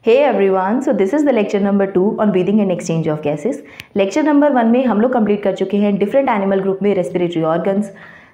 Hey everyone, so this is the lecture number 2 on breathing and exchange of gases. Lecture number 1 में हम लोग complete कर चुके हैं डिफरेंट एनिमल ग्रुप में respiratory organs,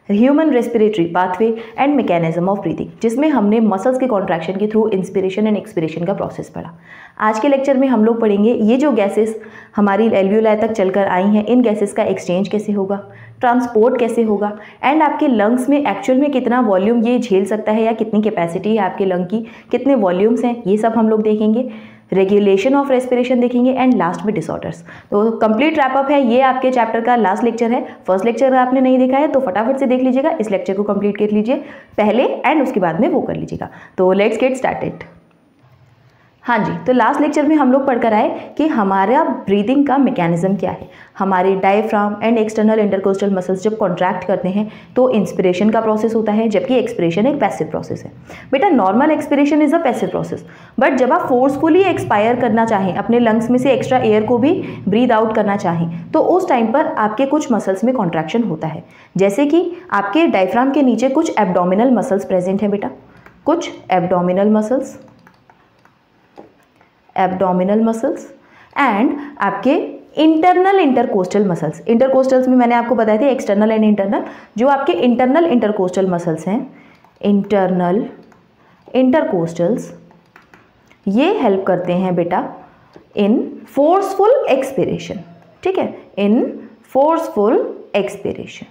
human respiratory pathway and mechanism of breathing, जिसमें हमने muscles के कॉन्ट्रैक्शन के थ्रू इंस्पिरेशन एंड एक्सपिरेशन का प्रोसेस पढ़ा। आज के लेक्चर में हम लोग पढ़ेंगे ये जो गैसेस हमारी एल्वियोलाई तक चलकर आई हैं, इन गैसेस का एक्सचेंज कैसे होगा, ट्रांसपोर्ट कैसे होगा एंड आपके लंग्स में एक्चुअल में कितना वॉल्यूम ये झेल सकता है या कितनी कैपेसिटी है आपके लंग की, कितने वॉल्यूम्स हैं, ये सब हम लोग देखेंगे। रेगुलेशन ऑफ रेस्पिरेशन देखेंगे एंड लास्ट में डिसऑर्डर्स। तो कंप्लीट रैपअप है, ये आपके चैप्टर का लास्ट लेक्चर है। फर्स्ट लेक्चर अगर आपने नहीं देखा है तो फटाफट से देख लीजिएगा, इस लेक्चर को कंप्लीट कर लीजिए पहले एंड उसके बाद में वो कर लीजिएगा। तो लेट्स गेट स्टार्टेड। हाँ जी, तो लास्ट लेक्चर में हम लोग पढ़कर आए कि हमारा ब्रीदिंग का मैकेनिज्म क्या है। हमारे diaphragm and external intercostal muscles जब कॉन्ट्रैक्ट करते हैं तो इंस्पिरेशन का प्रोसेस होता है, जबकि एक्सपिरेशन एक पैसिव प्रोसेस है। बेटा normal expiration is a passive process, but जब आप फोर्सफुली एक्सपायर करना चाहें, अपने लंग्स में से एक्स्ट्रा एयर को भी ब्रीद आउट करना चाहें, तो उस टाइम पर आपके कुछ मसल्स में कॉन्ट्रैक्शन होता है। जैसे कि आपके डायफ्राम के नीचे कुछ एब्डोमिनल मसल्स प्रेजेंट हैं बेटा, कुछ एब्डोमिनल मसल्स एंड आपके इंटरनल इंटरकोस्टल मसल्स। इंटरकोस्टल्स में मैंने आपको बताए थे एक्सटर्नल एंड इंटरनल। जो आपके इंटरनल इंटरकोस्टल मसल्स हैं, इंटरनल इंटरकोस्टल्स, ये हेल्प करते हैं बेटा इन फोर्सफुल एक्सपिरेशन। ठीक है, इन फोर्सफुल एक्सपिरेशन।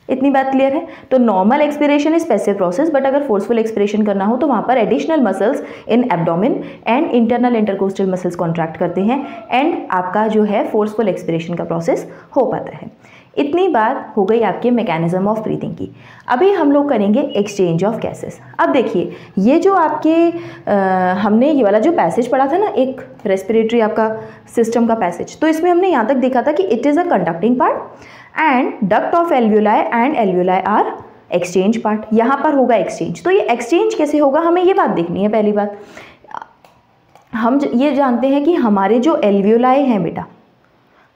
इतनी बात क्लियर है। तो normal expiration is passive process, but अगर फोर्सफुल एक्सपिरेशन करना हो तो वहाँ पर additional muscles in abdomen and internal intercostal muscles contract करते हैं एंड आपका जो है फोर्सफुल एक्सपिरेशन का प्रोसेस हो पाता है। इतनी बात हो गई आपके मैकेनिज्म ऑफ ब्रीदिंग की। अभी हम लोग करेंगे एक्सचेंज ऑफ गैसेस। अब देखिए, ये जो आपके हमने ये वाला जो पैसेज पढ़ा था ना, एक रेस्पिरेटरी आपका सिस्टम का पैसेज, तो इसमें हमने यहाँ तक देखा था कि it is a conducting part and duct of alveoli and alveoli are exchange part. यहाँ पर होगा एक्सचेंज। तो ये एक्सचेंज कैसे होगा, हमें ये बात देखनी है। पहली बात हम ये जानते हैं कि हमारे जो एल्वियोलाई हैं बेटा,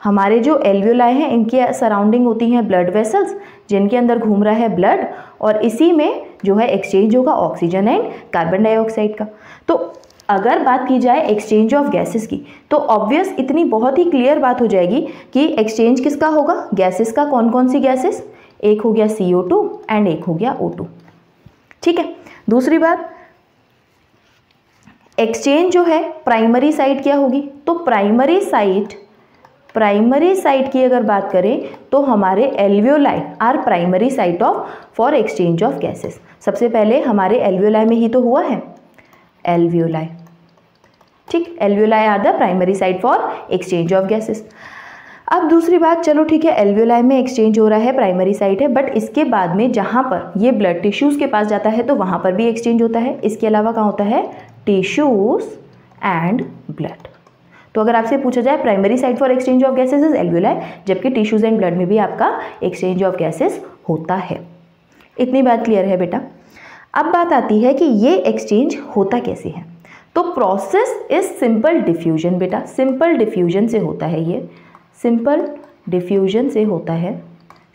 हमारे जो एल्वियोलाई हैं इनके सराउंडिंग होती हैं ब्लड वेसल्स, जिनके अंदर घूम रहा है ब्लड, और इसी में जो है एक्सचेंज होगा ऑक्सीजन एंड कार्बन डाइऑक्साइड का। तो अगर बात की जाए एक्सचेंज ऑफ गैसेस की, तो ऑब्वियस इतनी बहुत ही क्लियर बात हो जाएगी कि एक्सचेंज किसका होगा, गैसेस का। कौन कौन सी गैसेस, एक हो गया CO2 एंड एक हो गया O2। ठीक है, दूसरी बात, एक्सचेंज जो है प्राइमरी साइट क्या होगी, तो प्राइमरी साइट की अगर बात करें तो हमारे alveoli are primary site of for exchange of gases. सबसे पहले हमारे एल्वियोलाई में ही तो हुआ है, एल्वियोलाई। ठीक, alveoli are the primary site for exchange of gases. अब दूसरी बात, चलो ठीक है, एल्वियोलाई में एक्सचेंज हो रहा है, प्राइमरी साइट है, बट इसके बाद में जहाँ पर ये ब्लड टिश्यूज़ के पास जाता है तो वहाँ पर भी एक्सचेंज होता है। इसके अलावा कहाँ होता है, टिश्यूज़ एंड ब्लड। तो अगर आपसे पूछा जाए primary site for exchange of gases is alveoli, जबकि टिश्यूज़ एंड ब्लड में भी आपका एक्सचेंज ऑफ गैसेस होता है। इतनी बात क्लियर है बेटा। अब बात आती है कि ये एक्सचेंज होता कैसे है। तो प्रोसेस इज सिंपल डिफ्यूजन बेटा, सिंपल डिफ्यूजन से होता है। ये सिंपल डिफ्यूजन से होता है,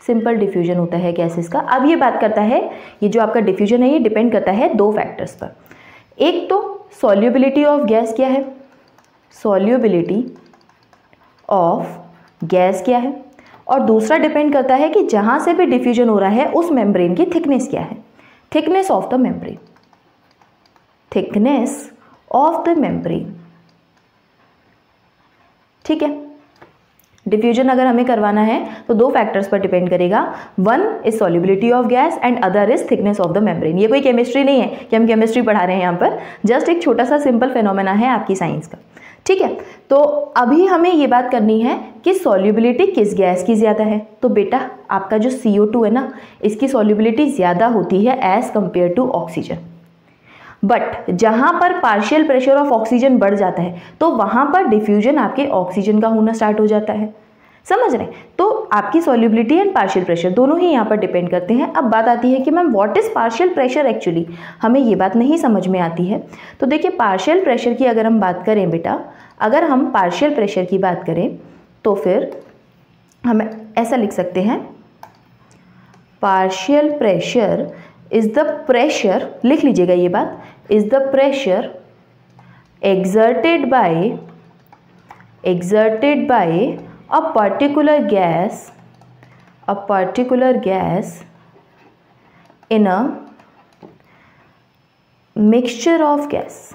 सिंपल डिफ्यूजन होता है गैसेस का। अब ये बात करता है, ये जो आपका डिफ्यूजन है ये डिपेंड करता है दो फैक्टर्स पर। एक तो सॉल्युबिलिटी ऑफ गैस क्या है, सॉल्युबिलिटी ऑफ गैस क्या है, और दूसरा डिपेंड करता है कि जहाँ से भी डिफ्यूजन हो रहा है उस मेम्ब्रेन की थिकनेस क्या है, thickness of the membrane, thickness of the membrane. ठीक है, डिफ्यूजन अगर हमें करवाना है तो दो फैक्टर्स पर डिपेंड करेगा। One is solubility of gas and other is thickness of the membrane. ये कोई केमिस्ट्री नहीं है कि हम केमिस्ट्री पढ़ा रहे हैं यहाँ पर, जस्ट एक छोटा सा सिंपल फेनोमेना है आपकी साइंस का। ठीक है, तो अभी हमें ये बात करनी है कि सॉल्युबिलिटी किस गैस की ज़्यादा है। तो बेटा आपका जो CO2 है ना, इसकी सॉल्युबिलिटी ज़्यादा होती है as compare to oxygen. But जहाँ पर पार्शियल प्रेशर ऑफ ऑक्सीजन बढ़ जाता है तो वहाँ पर डिफ्यूजन आपके ऑक्सीजन का होना स्टार्ट हो जाता है। समझ रहे हैं? तो आपकी सॉल्युबिलिटी एंड पार्शियल प्रेशर दोनों ही यहाँ पर डिपेंड करते हैं। अब बात आती है कि ma'am what is partial pressure, actually हमें ये बात नहीं समझ में आती है। तो देखिए, पार्शियल प्रेशर की अगर हम बात करें बेटा, अगर हम पार्शियल प्रेशर की बात करें तो फिर हम ऐसा लिख सकते हैं, partial pressure is the pressure, लिख लीजिएगा ये बात, is the pressure exerted by a particular gas in a mixture of gas.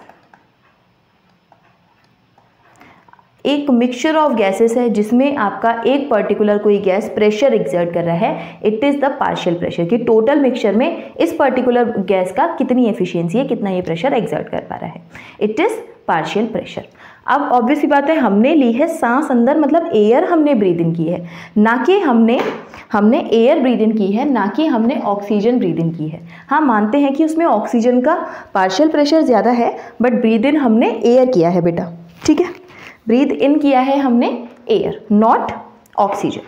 एक मिक्सचर ऑफ गैसेस है जिसमें आपका एक पर्टिकुलर कोई गैस प्रेशर एक्सर्ट कर रहा है, it is the partial pressure, कि टोटल मिक्सचर में इस पर्टिकुलर गैस का कितनी एफिशिएंसी है, कितना ये प्रेशर एक्सर्ट कर पा रहा है, इट इज़ पार्शियल प्रेशर। अब ऑब्वियसली बात है, हमने ली है सांस अंदर, मतलब एयर हमने ब्रीद इन की है, ना कि हमने एयर ब्रीद इन की है, ना कि हमने ऑक्सीजन ब्रीद इन की है। हाँ, मानते हैं कि उसमें ऑक्सीजन का पार्शियल प्रेशर ज़्यादा है, बट ब्रीद इन हमने एयर किया है बेटा, ठीक है, ब्रीद इन किया है हमने एयर, नॉट ऑक्सीजन।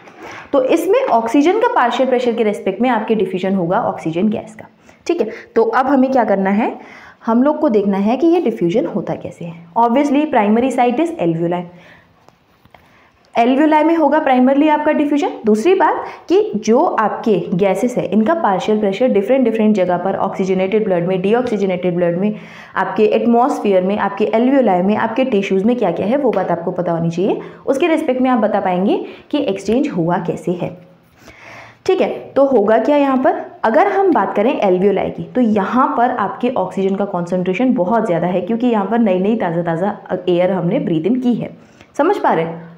तो इसमें ऑक्सीजन का पार्शियल प्रेशर के रेस्पेक्ट में आपके डिफ्यूजन होगा ऑक्सीजन गैस का, ठीक है। तो अब हमें क्या करना है, हम लोग को देखना है कि ये डिफ्यूजन होता कैसे है। Obviously primary site is alveoli, alveoli में होगा प्राइमरली आपका डिफ्यूजन। दूसरी बात कि जो आपके गैसेस है इनका पार्शियल प्रेशर डिफरेंट जगह पर, ऑक्सीजनेटेड ब्लड में, डीऑक्सीजनेटेड ब्लड में, आपके एटमॉस्फेयर में, आपके एल्वियोलाई में, आपके टिश्यूज़ में क्या क्या है वो बात आपको पता होनी चाहिए। उसके रेस्पेक्ट में आप बता पाएंगे कि एक्सचेंज हुआ कैसे है, ठीक है। तो होगा क्या यहाँ पर, अगर हम बात करें एल्वियोलाई की, तो यहाँ पर आपके ऑक्सीजन का कॉन्सेंट्रेशन बहुत ज़्यादा है, क्योंकि यहाँ पर नई नई ताज़ा एयर हमने ब्रीद इन की है, समझ पा रहे हैं,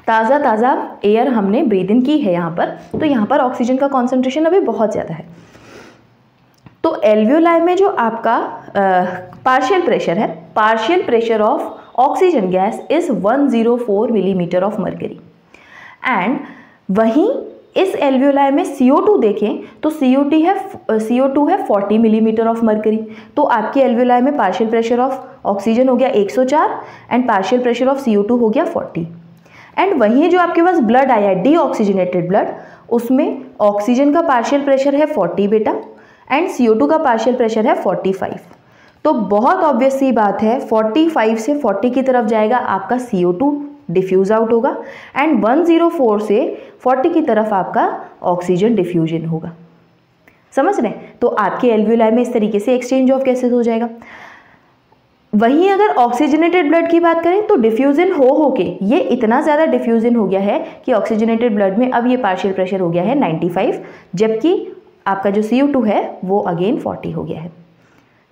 ताज़ा एयर हमने ब्रीद इन की है यहाँ पर, तो यहाँ पर ऑक्सीजन का कॉन्सेंट्रेशन अभी बहुत ज़्यादा है। तो एल्वियोलाई में जो आपका पार्शियल प्रेशर है, partial pressure of oxygen gas is 104 millimetre of mercury, and वहीं इस एल्वियोलाई में CO2 देखें तो CO2 है 40 मिलीमीटर ऑफ मर्करी। तो आपके एल्वियोलाई में पार्शियल प्रेशर ऑफ ऑक्सीजन हो गया 104 and partial pressure of CO2 हो गया 40। एंड वहीं जो आपके पास ब्लड आया डीऑक्सीजनेटेड ब्लड, उसमें ऑक्सीजन का पार्शियल प्रेशर है 40 बेटा, एंड CO2 का पार्शियल प्रेशर है 45। तो बहुत ऑब्वियस सी बात है, 45 से 40 की तरफ जाएगा आपका CO2 डिफ्यूज आउट होगा, एंड 104 से 40 की तरफ आपका ऑक्सीजन डिफ्यूजन होगा, समझ रहे हैं। तो आपके एल्वियोलाई में इस तरीके से एक्सचेंज ऑफ गैसेस हो जाएगा। वहीं अगर ऑक्सीजनेटेड ब्लड की बात करें तो डिफ्यूजन हो के ये इतना ज़्यादा डिफ्यूजन हो गया है कि ऑक्सीजनेटेड ब्लड में अब ये पार्शियल प्रेशर हो गया है 95, जबकि आपका जो CO2 है वो अगेन 40 हो गया है,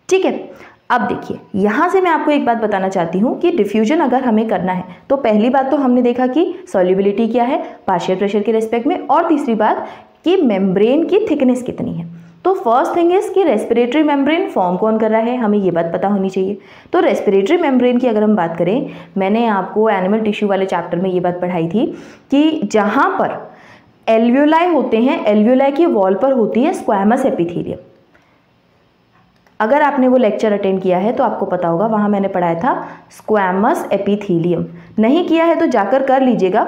ठीक है। अब देखिए, यहाँ से मैं आपको एक बात बताना चाहती हूँ कि डिफ्यूजन अगर हमें करना है तो पहली बात तो हमने देखा कि सॉल्युबिलिटी क्या है पार्शियल प्रेशर के रेस्पेक्ट में, और तीसरी बात कि मेम्ब्रेन की थिकनेस कितनी है। तो फर्स्ट थिंग इज कि रेस्पिरेटरी मेम्ब्रेन फॉर्म कौन कर रहा है, हमें ये बात पता होनी चाहिए। तो रेस्पिरेटरी मेम्ब्रेन की अगर हम बात करें, मैंने आपको एनिमल टिश्यू वाले चैप्टर में ये बात पढ़ाई थी कि जहाँ पर एल्वियोलाई होते हैं, एल्वियोलाई की वॉल पर होती है स्क्वैमस एपिथेलियम। अगर आपने वो लेक्चर अटेंड किया है तो आपको पता होगा, वहाँ मैंने पढ़ाया था स्क्वैमस एपिथेलियम। नहीं किया है तो जाकर कर लीजिएगा,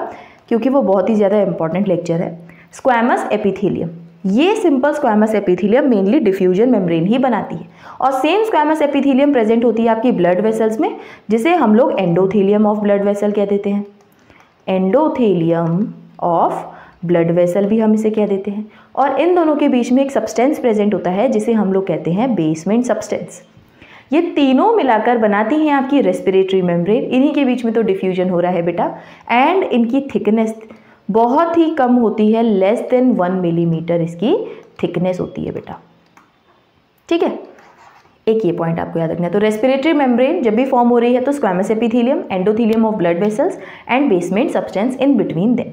क्योंकि वो बहुत ही ज़्यादा इंपॉर्टेंट लेक्चर है। स्क्वैमस एपिथेलियम, ये simple squamous epithelium mainly diffusion membrane ही बनाती है, और सेम स्क्वैमस एपिथेलियम प्रेजेंट होती है आपकी ब्लड वेसल्स में, जिसे हम लोग एंडोथेलियम ऑफ ब्लड वेसल कह देते हैं। एंडोथेलियम ऑफ ब्लड वेसल भी हम इसे कह देते हैं। और इन दोनों के बीच में एक सब्सटेंस प्रेजेंट होता है जिसे हम लोग कहते हैं बेसमेंट सब्सटेंस। ये तीनों मिलाकर बनाती हैं आपकी रेस्पिरेटरी मेम्ब्रेन। इन्हीं के बीच में तो डिफ्यूजन हो रहा है बेटा, एंड इनकी थिकनेस बहुत ही कम होती है, लेस देन 1 मिलीमीटर इसकी थिकनेस होती है बेटा, ठीक है। एक ये पॉइंट आपको याद रखना है। तो रेस्पिरेटरी मेम्ब्रेन जब भी फॉर्म हो रही है तो squamous epithelium, endothelium of blood vessels and basement substance in between them,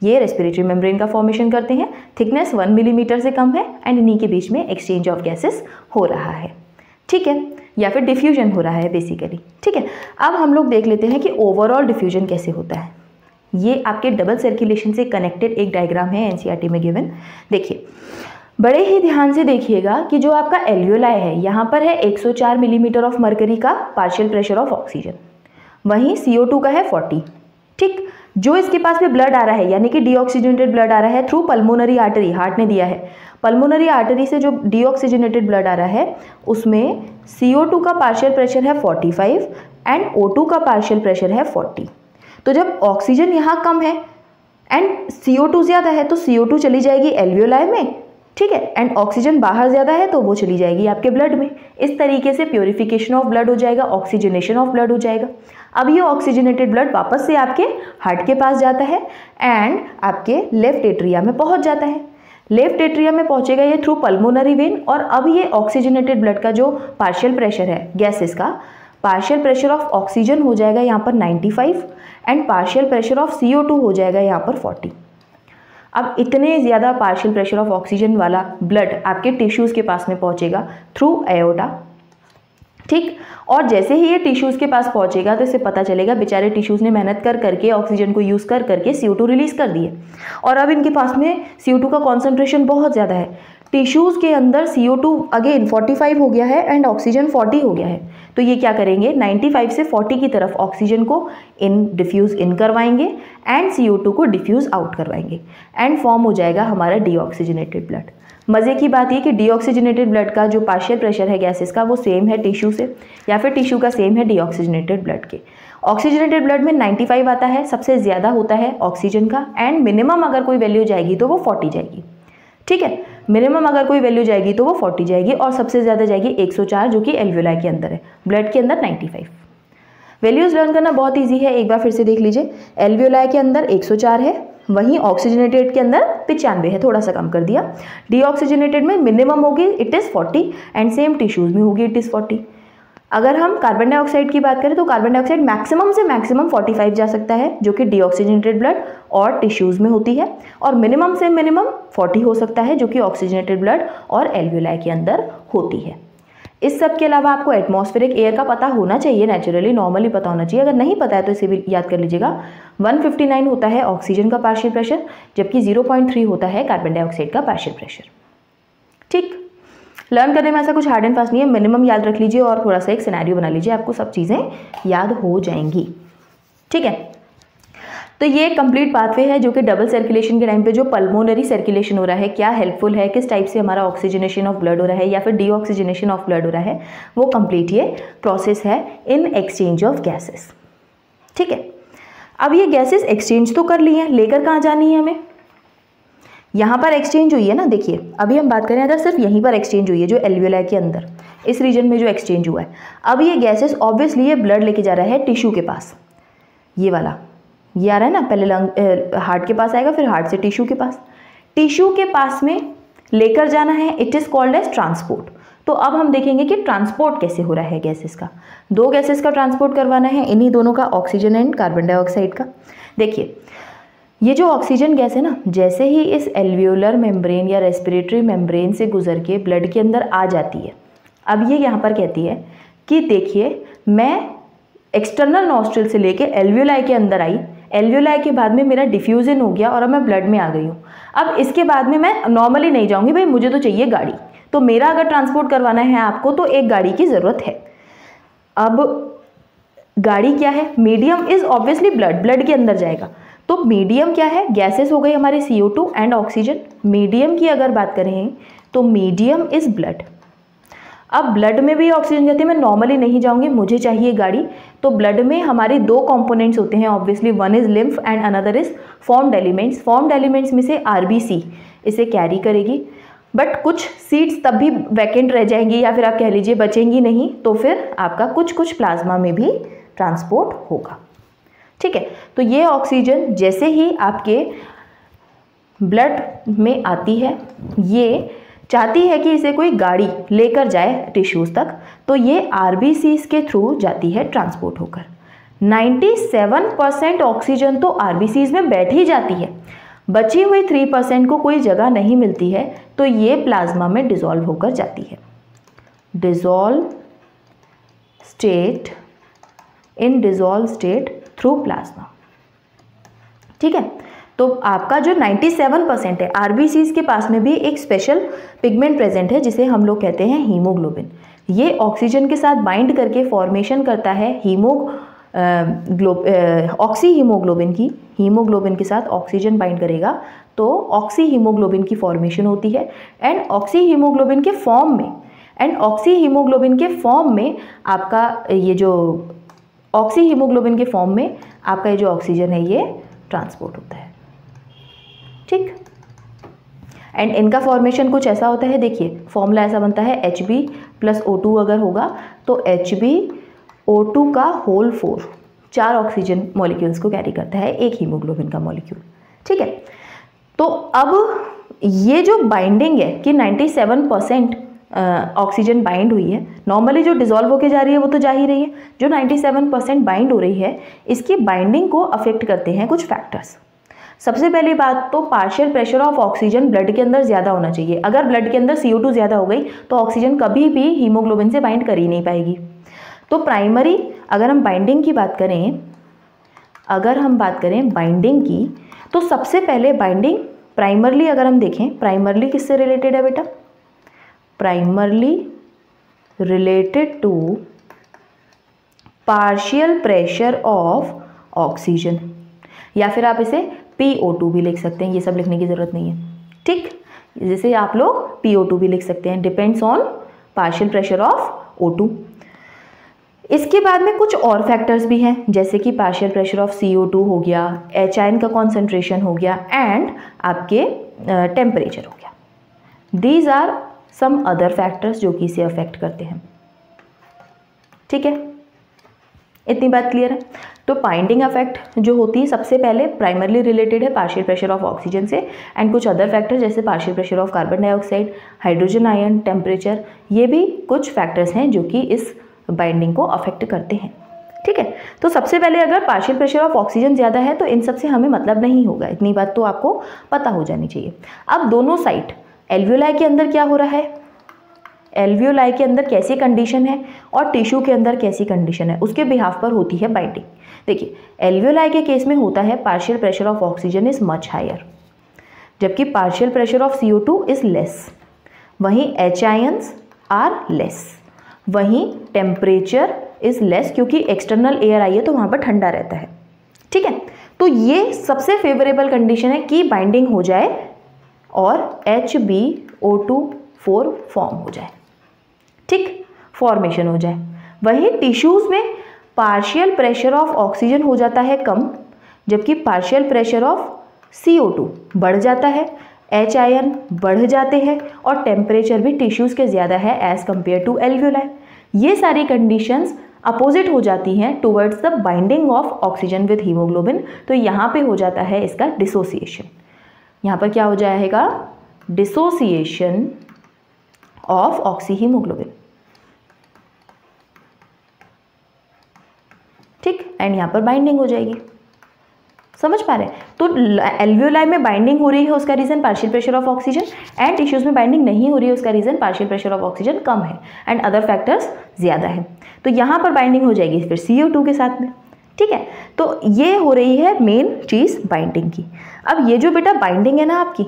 ये रेस्पिरेटरी मेम्ब्रेन का फॉर्मेशन करते हैं। थिकनेस 1 मिलीमीटर से कम है, एंड इन्हीं के बीच में एक्सचेंज ऑफ गैसेस हो रहा है, ठीक है, या फिर डिफ्यूजन हो रहा है बेसिकली, ठीक है। अब हम लोग देख लेते हैं कि ओवरऑल डिफ्यूजन कैसे होता है। ये आपके डबल सर्कुलेशन से कनेक्टेड एक डायग्राम है एनसीईआरटी में गिवन। देखिए, बड़े ही ध्यान से देखिएगा कि जो आपका एल्वियोलाई है, यहाँ पर है 104 मिलीमीटर ऑफ मर्करी का पार्शियल प्रेशर ऑफ ऑक्सीजन, वहीं CO2 का है 40, ठीक। जो इसके पास में ब्लड आ रहा है, यानी कि डीऑक्सीजनेटेड ब्लड आ रहा है थ्रू पल्मोनरी आर्टरी, हार्ट ने दिया है, पल्मोनरी आर्टरी से जो डीऑक्सीजनेटेड ब्लड आ रहा है उसमें CO2 का पार्शियल प्रेशर है 45 एंड O2 का पार्शियल प्रेशर है 40। तो जब ऑक्सीजन यहाँ कम है एंड CO2 ज़्यादा है तो CO2 चली जाएगी एल्वियोलाई में, ठीक है। एंड ऑक्सीजन बाहर ज़्यादा है तो वो चली जाएगी आपके ब्लड में। इस तरीके से प्योरिफिकेशन ऑफ ब्लड हो जाएगा, ऑक्सीजनेशन ऑफ ब्लड हो जाएगा। अब ये ऑक्सीजनेटेड ब्लड वापस से आपके हार्ट के पास जाता है एंड आपके लेफ्ट एट्रिया में पहुंच जाता है। लेफ्ट एट्रिया में पहुंचेगा ये थ्रू पल्मोनरी वेन, और अब ये ऑक्सीजनेटेड ब्लड का जो पार्शियल प्रेशर है गैसेस का, पार्शियल प्रेशर ऑफ ऑक्सीजन हो जाएगा यहाँ पर 95 and partial pressure of CO2 हो जाएगा यहाँ पर 40। अब इतने ज़्यादा पार्शियल प्रेशर ऑफ ऑक्सीजन वाला ब्लड आपके टिश्यूज़ के पास में पहुँचेगा थ्रू एओर्टा, ठीक। और जैसे ही ये टिश्यूज़ के पास पहुँचेगा तो इससे पता चलेगा बेचारे टिश्यूज़ ने मेहनत कर करके ऑक्सीजन को यूज़ कर करके CO2 रिलीज़ कर दिए, और अब इनके पास में CO2 का कॉन्सेंट्रेशन बहुत ज़्यादा है। टिश्यूज़ के अंदर CO2 अगेन 45 हो गया है एंड ऑक्सीजन 40 हो गया है, तो ये क्या करेंगे 95 से 40 की तरफ ऑक्सीजन को डिफ्यूज़ इन करवाएंगे एंड CO2 को डिफ्यूज़ आउट करवाएंगे एंड फॉर्म हो जाएगा हमारा डीऑक्सीजनेटेड ब्लड। मज़े की बात ये कि डीऑक्सीजनेटेड ब्लड का जो पार्शियल प्रेशर है गैसेस का वो सेम है टिश्यू से, या फिर टिश्यू का सेम है डीऑक्सीजनेटेड ब्लड के। ऑक्सीजनेटेड ब्लड में 95 आता है, सबसे ज़्यादा होता है ऑक्सीजन का, एंड मिनिमम अगर कोई वैल्यू जाएगी तो वो 40 जाएगी, ठीक है। मिनिमम अगर कोई वैल्यू जाएगी तो वो 40 जाएगी, और सबसे ज़्यादा जाएगी 104 जो कि एल्वियोलाई के अंदर है, ब्लड के अंदर 95। वैल्यूज़ लर्न करना बहुत ईजी है, एक बार फिर से देख लीजिए। एल्वियोलाई के अंदर 104 है, वहीं ऑक्सीजनेटेड के अंदर 95 है, थोड़ा सा कम कर दिया। डीऑक्सीजनेटेड में मिनिमम होगी it is 40 and same tissues में होगी इट इज़ 40। अगर हम कार्बन डाइऑक्साइड की बात करें तो कार्बन डाइऑक्साइड मैक्सिमम से मैक्सिमम 45 जा सकता है जो कि डीऑक्सीजनेटेड ब्लड और टिश्यूज़ में होती है, और मिनिमम से मिनिमम 40 हो सकता है जो कि ऑक्सीजनेटेड ब्लड और एल्वियोलाई के अंदर होती है। इस सब के अलावा आपको एटमॉस्फेरिक एयर का पता होना चाहिए, नेचुरली नॉर्मली पता होना चाहिए। अगर नहीं पता है तो इसे भी याद कर लीजिएगा। 159 होता है ऑक्सीजन का पार्शियल प्रेशर, जबकि 0.3 होता है कार्बन डाइऑक्साइड का पार्शियल प्रेशर, ठीक। लर्न करने में ऐसा कुछ हार्ड एंड फास्ट नहीं है, मिनिमम याद रख लीजिए और थोड़ा सा एक सिनेरियो बना लीजिए, आपको सब चीज़ें याद हो जाएंगी, ठीक है। तो ये कंप्लीट पाथवे है जो कि डबल सर्कुलेशन के टाइम पे जो पल्मोनरी सर्कुलेशन हो रहा है, क्या हेल्पफुल है, किस टाइप से हमारा ऑक्सीजनेशन ऑफ ब्लड हो रहा है या फिर डीऑक्सीजनेशन ऑफ ब्लड हो रहा है, वो कंप्लीट ये प्रोसेस है इन एक्सचेंज ऑफ गैसेस, ठीक है। अब ये गैसेस एक्सचेंज तो कर ली हैं, लेकर कहाँ जानी है हमें, यहाँ पर एक्सचेंज हुई है ना। देखिए अभी हम बात करें अगर सिर्फ यहीं पर एक्सचेंज हुई है जो एल्वियोलाई के अंदर इस रीजन में जो एक्सचेंज हुआ है, अब ये गैसेस ऑब्वियसली ये ब्लड लेके जा रहा है टिश्यू के पास, ये वाला ये आ रहा है ना, पहले लंग हार्ट के पास आएगा, फिर हार्ट से टिश्यू के पास, टिश्यू के पास में लेकर जाना है, it is called as transport. तो अब हम देखेंगे कि ट्रांसपोर्ट कैसे हो रहा है गैसेस का। दो गैसेस का ट्रांसपोर्ट करवाना है, इन्हीं दोनों का, ऑक्सीजन एंड कार्बन डाइऑक्साइड का। देखिए ये जो ऑक्सीजन गैस है ना, जैसे ही इस एल्वियोलर मेम्ब्रेन या रेस्पिरेटरी मेम्ब्रेन से गुजर के ब्लड के अंदर आ जाती है, अब ये यहाँ पर कहती है कि देखिए मैं एक्सटर्नल नॉस्ट्रिल से लेके एल्वियोलाई के अंदर आई, एल्वियोलाई के बाद में मेरा डिफ्यूजन हो गया और अब मैं ब्लड में आ गई हूँ। अब इसके बाद में मैं नॉर्मली नहीं जाऊँगी, भाई मुझे तो चाहिए गाड़ी, तो मेरा अगर ट्रांसपोर्ट करवाना है आपको तो एक गाड़ी की ज़रूरत है। अब गाड़ी क्या है, medium is obviously blood, blood के अंदर जाएगा, तो मीडियम क्या है, गैसेस हो गई हमारे CO2 एंड ऑक्सीजन। मीडियम की अगर बात करें तो मीडियम इज़ ब्लड। अब ब्लड में भी ऑक्सीजन कहते हैं मैं नॉर्मली नहीं जाऊंगी, मुझे चाहिए गाड़ी, तो ब्लड में हमारे दो कंपोनेंट्स होते हैं obviously, one is lymph and another is formed elements. Formed elements में से RBC इसे कैरी करेगी, बट कुछ सीट्स तब भी वैकेंट रह जाएंगी या फिर आप कह लीजिए बचेंगी नहीं, तो फिर आपका कुछ प्लाज्मा में भी ट्रांसपोर्ट होगा, ठीक है। तो ये ऑक्सीजन जैसे ही आपके ब्लड में आती है, ये चाहती है कि इसे कोई गाड़ी लेकर जाए टिश्यूज़ तक, तो ये RBCs के थ्रू जाती है ट्रांसपोर्ट होकर। 97% ऑक्सीजन तो RBCs में बैठ ही जाती है, बची हुई 3% को कोई जगह नहीं मिलती है, तो ये प्लाज्मा में डिज़ोल्व होकर जाती है। Dissolve state in dissolve state through plasma, ठीक है। तो आपका जो 97% है, RBCs के पास में भी एक स्पेशल पिगमेंट प्रेजेंट है जिसे हम लोग कहते हैं हीमोग्लोबिन। ये ऑक्सीजन के साथ बाइंड करके फॉर्मेशन करता है ऑक्सी हीमोग्लोबिन की। हीमोग्लोबिन के साथ ऑक्सीजन बाइंड करेगा तो ऑक्सी हीमोग्लोबिन की फॉर्मेशन होती है, एंड ऑक्सी हीमोग्लोबिन के फॉर्म में आपका ये जो ऑक्सी हीमोग्लोबिन के फॉर्म में आपका ये जो ऑक्सीजन है ये ट्रांसपोर्ट होता है, ठीक। एंड इनका फॉर्मेशन कुछ ऐसा होता है, देखिए फॉर्मूला ऐसा बनता है Hb+O2 अगर होगा तो HbO2 का होल 4 4 ऑक्सीजन मॉलिक्यूल्स को कैरी करता है एक हीमोग्लोबिन का मॉलिक्यूल। ठीक है, तो अब ये जो बाइंडिंग है कि 97% ऑक्सीजन बाइंड हुई है, नॉर्मली जो डिसॉल्व होके जा रही है वो तो जा ही रही है, जो 97% बाइंड हो रही है इसकी बाइंडिंग को अफेक्ट करते हैं कुछ फैक्टर्स। सबसे पहली बात तो partial pressure of oxygen blood के अंदर ज़्यादा होना चाहिए। अगर ब्लड के अंदर CO2 ज़्यादा हो गई तो ऑक्सीजन कभी भी हीमोग्लोबिन से बाइंड कर ही नहीं पाएगी। तो प्राइमरी अगर हम बाइंडिंग की बात करें, बाइंडिंग की, तो सबसे पहले बाइंडिंग प्राइमरली अगर हम देखें, प्राइमरली किससे रिलेटेड है बेटा? Primarily related to partial pressure of oxygen, या फिर आप इसे PO2 भी लिख सकते हैं, ये सब लिखने की ज़रूरत नहीं है। ठीक, जैसे आप लोग PO2 भी लिख सकते हैं, depends on partial pressure of O2। इसके बाद में कुछ और फैक्टर्स भी हैं, जैसे कि पार्शियल प्रेशर ऑफ CO2 हो गया, H आयन का कॉन्सेंट्रेशन हो गया एंड आपके टेम्परेचर हो गया। These are some other factors जो कि इसे अफेक्ट करते हैं। ठीक है, इतनी बात क्लियर है। तो बाइंडिंग अफेक्ट जो होती है सबसे पहले प्राइमरली रिलेटेड है पार्शियल प्रेशर ऑफ ऑक्सीजन से, एंड कुछ अदर फैक्टर जैसे partial pressure of carbon dioxide, hydrogen ion, temperature, ये भी कुछ फैक्टर्स हैं जो कि इस बाइंडिंग को अफेक्ट करते हैं। ठीक है, तो सबसे पहले अगर पार्शियल प्रेशर ऑफ ऑक्सीजन ज़्यादा है तो इन सब से हमें मतलब नहीं होगा, इतनी बात तो आपको पता हो जानी चाहिए। अब दोनों साइड एल्वियोलाई के अंदर क्या हो रहा है, एल्वियोलाई के अंदर कैसी कंडीशन है और टिश्यू के अंदर कैसी कंडीशन है, उसके बिहाफ पर होती है बाइंडिंग। देखिए एल्वियोलाई के केस में होता है partial pressure of oxygen is much higher, जबकि partial pressure of CO2 is less, वहीं H आयंस आर लेस, वहीं टेम्परेचर इज लेस क्योंकि एक्सटर्नल एयर आई है तो वहाँ पर ठंडा रहता है। ठीक है, तो ये सबसे फेवरेबल कंडीशन है कि बाइंडिंग हो जाए और HbO2 फॉर्म हो जाए। ठीक, फॉर्मेशन हो जाए। वहीं टिश्यूज़ में पार्शियल प्रेशर ऑफ ऑक्सीजन हो जाता है कम, जबकि पार्शियल प्रेशर ऑफ CO2 बढ़ जाता है, H आयन बढ़ जाते हैं और टेम्परेचर भी टिश्यूज़ के ज़्यादा है एज़ कम्पेयर टू एल्वियोलाई। ये सारी कंडीशंस अपोजिट हो जाती हैं towards the binding of oxygen with haemoglobin. तो यहाँ पे हो जाता है इसका डिसोसिएशन। यहाँ पर क्या हो जाएगा? Dissociation of oxyhaemoglobin. ठीक, एंड यहाँ पर बाइंडिंग हो जाएगी। समझ पा रहे हैं? तो एल्वियोलाई में बाइंडिंग हो रही है, उसका reason partial pressure of oxygen, and tissues में बाइंडिंग नहीं हो रही है, उसका reason partial pressure of oxygen कम है एंड अदर फैक्टर्स ज़्यादा है। तो यहाँ पर बाइंडिंग हो जाएगी फिर CO2 के साथ में। ठीक है, तो ये हो रही है मेन चीज़ बाइंडिंग की। अब ये जो बेटा बाइंडिंग है ना आपकी,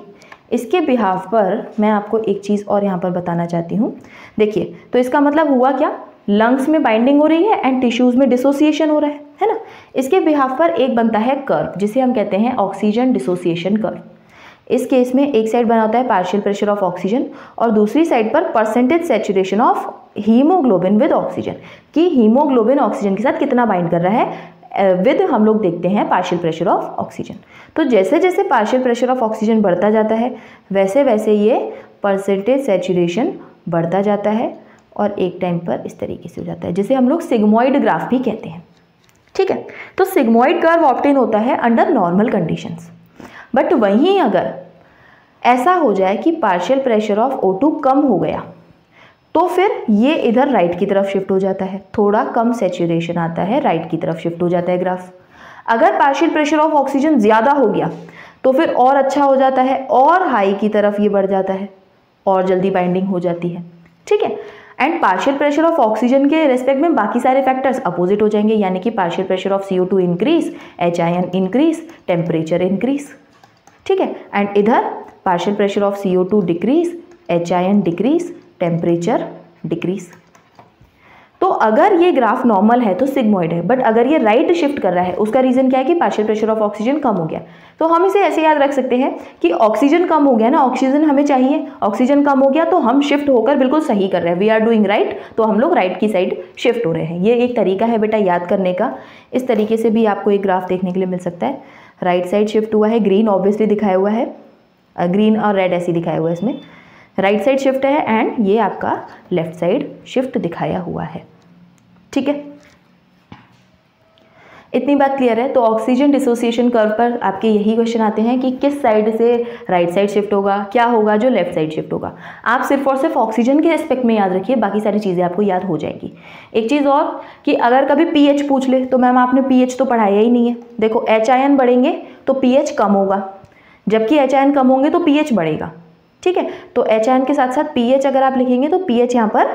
इसके बिहाफ पर मैं आपको एक चीज़ और यहाँ पर बताना चाहती हूँ। देखिए, तो इसका मतलब हुआ क्या? लंग्स में बाइंडिंग हो रही है एंड टिश्यूज़ में डिसोसिएशन हो रहा है ना। इसके बिहाफ पर एक बनता है कर्व जिसे हम कहते हैं ऑक्सीजन डिसोसिएशन कर्व। इस केस में एक साइड बना होता है पार्शियल प्रेशर ऑफ ऑक्सीजन और दूसरी साइड पर percentage saturation of haemoglobin with oxygen, कि हीमोग्लोबिन ऑक्सीजन के साथ कितना बाइंड कर रहा है विद हम लोग देखते हैं पार्शियल प्रेशर ऑफ ऑक्सीजन। तो जैसे जैसे पार्शियल प्रेशर ऑफ ऑक्सीजन बढ़ता जाता है वैसे वैसे ये परसेंटेज सैचुरेशन बढ़ता जाता है और एक टाइम पर इस तरीके से हो जाता है, जिसे हम लोग सिग्मोइड ग्राफ भी कहते हैं। ठीक है, तो सिग्मोइड कर्व ऑब्टेन होता है अंडर नॉर्मल कंडीशंस। बट वहीं अगर ऐसा हो जाए कि पार्शियल प्रेशर ऑफ O2 कम हो गया तो फिर ये इधर राइट की तरफ शिफ्ट हो जाता है, थोड़ा कम सैचुरेशन आता है, राइट की तरफ शिफ्ट हो जाता है ग्राफ। अगर पार्शियल प्रेशर ऑफ ऑक्सीजन ज़्यादा हो गया तो फिर और अच्छा हो जाता है और हाई की तरफ ये बढ़ जाता है और जल्दी बाइंडिंग हो जाती है। ठीक है, and partial pressure of oxygen के रेस्पेक्ट में बाकी सारे फैक्टर्स अपोजिट हो जाएंगे, यानी कि partial pressure of CO2 increase, H ion increase, temperature increase. ठीक है, एंड इधर partial pressure of CO2 decrease, H ion decrease, temperature decrease. तो अगर ये ग्राफ नॉर्मल है तो सिग्मोइड है, बट अगर ये राइट शिफ्ट कर रहा है उसका रीज़न क्या है कि पार्शियल प्रेशर ऑफ ऑक्सीजन कम हो गया। तो हम इसे ऐसे याद रख सकते हैं कि ऑक्सीजन कम हो गया ना, ऑक्सीजन हमें चाहिए, ऑक्सीजन कम हो गया तो हम शिफ्ट होकर बिल्कुल सही कर रहे हैं, वी आर डूइंग राइट, तो हम लोग राइट की साइड शिफ्ट हो रहे हैं। ये एक तरीका है बेटा याद करने का। इस तरीके से भी आपको एक ग्राफ देखने के लिए मिल सकता है। राइट साइड शिफ्ट हुआ है, ग्रीन ऑब्वियसली दिखाया हुआ है, ग्रीन और रेड ऐसे दिखाया हुआ है इसमें, राइट साइड शिफ्ट है एंड ये आपका लेफ्ट साइड शिफ्ट दिखाया हुआ है। ठीक है, इतनी बात क्लियर है। तो ऑक्सीजन डिसोसिएशन कर्व पर आपके यही क्वेश्चन आते हैं कि किस साइड से राइट साइड शिफ्ट होगा, क्या होगा जो लेफ्ट साइड शिफ्ट होगा। आप सिर्फ और सिर्फ ऑक्सीजन के एस्पेक्ट में याद रखिए, बाकी सारी चीज़ें आपको याद हो जाएंगी। एक चीज़ और कि अगर कभी पीएच पूछ ले तो मैम आपने पीएच तो पढ़ाया ही नहीं है। देखो एच आयन बढ़ेंगे तो पीएच कम होगा, जबकि एच आयन कम होंगे तो पीएच बढ़ेगा। ठीक है, तो एच आयन के साथ साथ पीएच अगर आप लिखेंगे तो पीएच यहाँ पर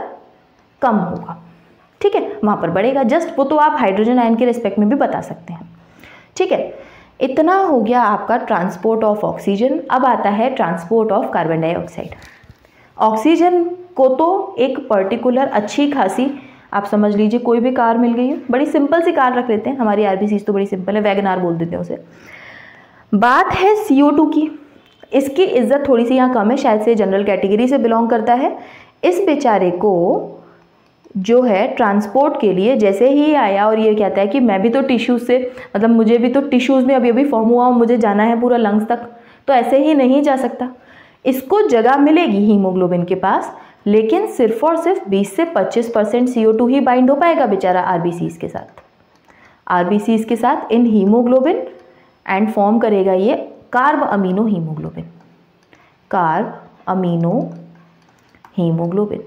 कम होगा। ठीक है, वहाँ पर बढ़ेगा। जस्ट वो तो आप हाइड्रोजन आयन के रिस्पेक्ट में भी बता सकते हैं। ठीक है, इतना हो गया आपका ट्रांसपोर्ट ऑफ ऑक्सीजन। अब आता है transport of carbon dioxide. Oxygen को तो एक पर्टिकुलर अच्छी खासी, आप समझ लीजिए कोई भी कार मिल गई है, बड़ी सिंपल सी कार रख लेते हैं, हमारी आरबीसीज तो बड़ी सिंपल है, वैगनार बोल देते हैं उसे। बात है CO2 की, इसकी इज्जत थोड़ी सी यहाँ कम है, शायद से जनरल कैटेगरी से बिलोंग करता है। इस बेचारे को जो है ट्रांसपोर्ट के लिए जैसे ही आया और ये कहता है कि मैं भी तो टिश्यूज से, मतलब मुझे भी तो टिश्यूज़ में अभी अभी फॉर्म हुआ, मुझे जाना है पूरा लंग्स तक, तो ऐसे ही नहीं जा सकता। इसको जगह मिलेगी हीमोग्लोबिन के पास, लेकिन सिर्फ और सिर्फ 20 से 25% CO2 ही बाइंड हो पाएगा बेचारा आरबीसीज के साथ, आरबीसीज के साथ इन हीमोग्लोबिन, एंड फॉर्म करेगा ये carb amino haemoglobin, carb amino haemoglobin.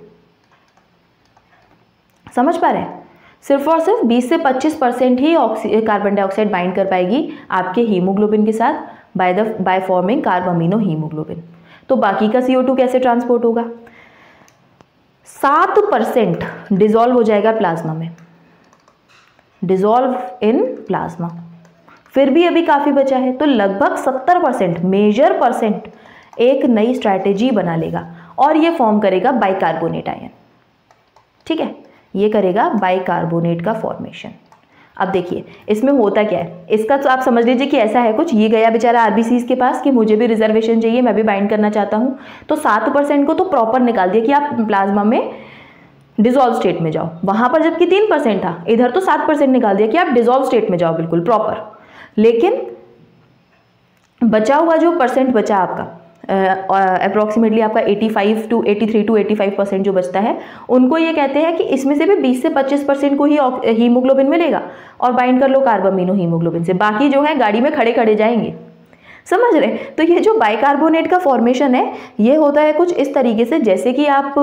समझ पा रहे हैं? सिर्फ और सिर्फ 20 से 25% ही कार्बन डाइऑक्साइड बाइंड कर पाएगी आपके हीमोग्लोबिन के साथ by forming carb amino haemoglobin. तो बाकी का CO2 कैसे ट्रांसपोर्ट होगा? 7% डिजॉल्व हो जाएगा प्लाज्मा में, डिजॉल्व इन प्लाज्मा। फिर भी अभी काफ़ी बचा है, तो लगभग 70% मेजर परसेंट एक नई स्ट्रैटेजी बना लेगा और ये फॉर्म करेगा बाइकार्बोनेट आयन। ठीक है, ये करेगा बाइकार्बोनेट का फॉर्मेशन। अब देखिए इसमें होता क्या है, इसका तो आप समझ लीजिए कि ऐसा है कुछ, ये गया बेचारा आरबीसीज के पास कि मुझे भी रिजर्वेशन चाहिए, मैं भी बाइंड करना चाहता हूँ, तो 7% को तो प्रॉपर निकाल दिया कि आप प्लाज्मा में डिजॉल्व स्टेट में जाओ, वहाँ पर जबकि 3% था, इधर तो 7% निकाल दिया कि आप डिजॉल्व स्टेट में जाओ बिल्कुल प्रॉपर। लेकिन बचा हुआ जो परसेंट बचा आपका अप्रोक्सीमेटली आपका 83 to 85% जो बचता है, उनको ये कहते हैं कि इसमें से भी 20 से 25% को ही हीमोग्लोबिन मिलेगा और बाइंड कर लो कार्ब अमीनो हीमोग्लोबिन से, बाकी जो है गाड़ी में खड़े खड़े जाएंगे। समझ रहे? तो ये जो बाइकार्बोनेट का फॉर्मेशन है ये होता है कुछ इस तरीके से, जैसे कि आप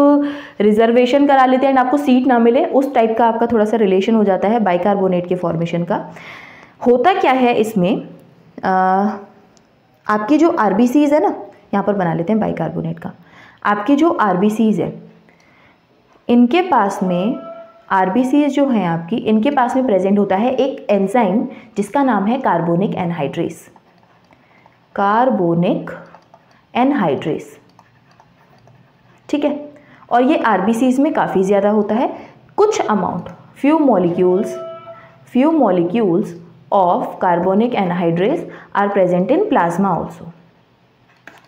रिजर्वेशन करा लेते हैं एंड आपको सीट ना मिले, उस टाइप का आपका थोड़ा सा रिलेशन हो जाता है बाइकार्बोनेट के फॉर्मेशन का। होता क्या है इसमें, आपकी जो आरबीसीज है ना, यहाँ पर बना लेते हैं बाइकार्बोनेट का, आपकी जो आरबीसीज है इनके पास में, आरबीसीज जो हैं आपकी, इनके पास में प्रेजेंट होता है एक एंजाइम जिसका नाम है कार्बोनिक एनहाइड्रेस, कार्बोनिक एनहाइड्रेस। ठीक है, और ये आरबीसीज में काफ़ी ज़्यादा होता है, कुछ amount few molecules of carbonic anhydrase are present in plasma also.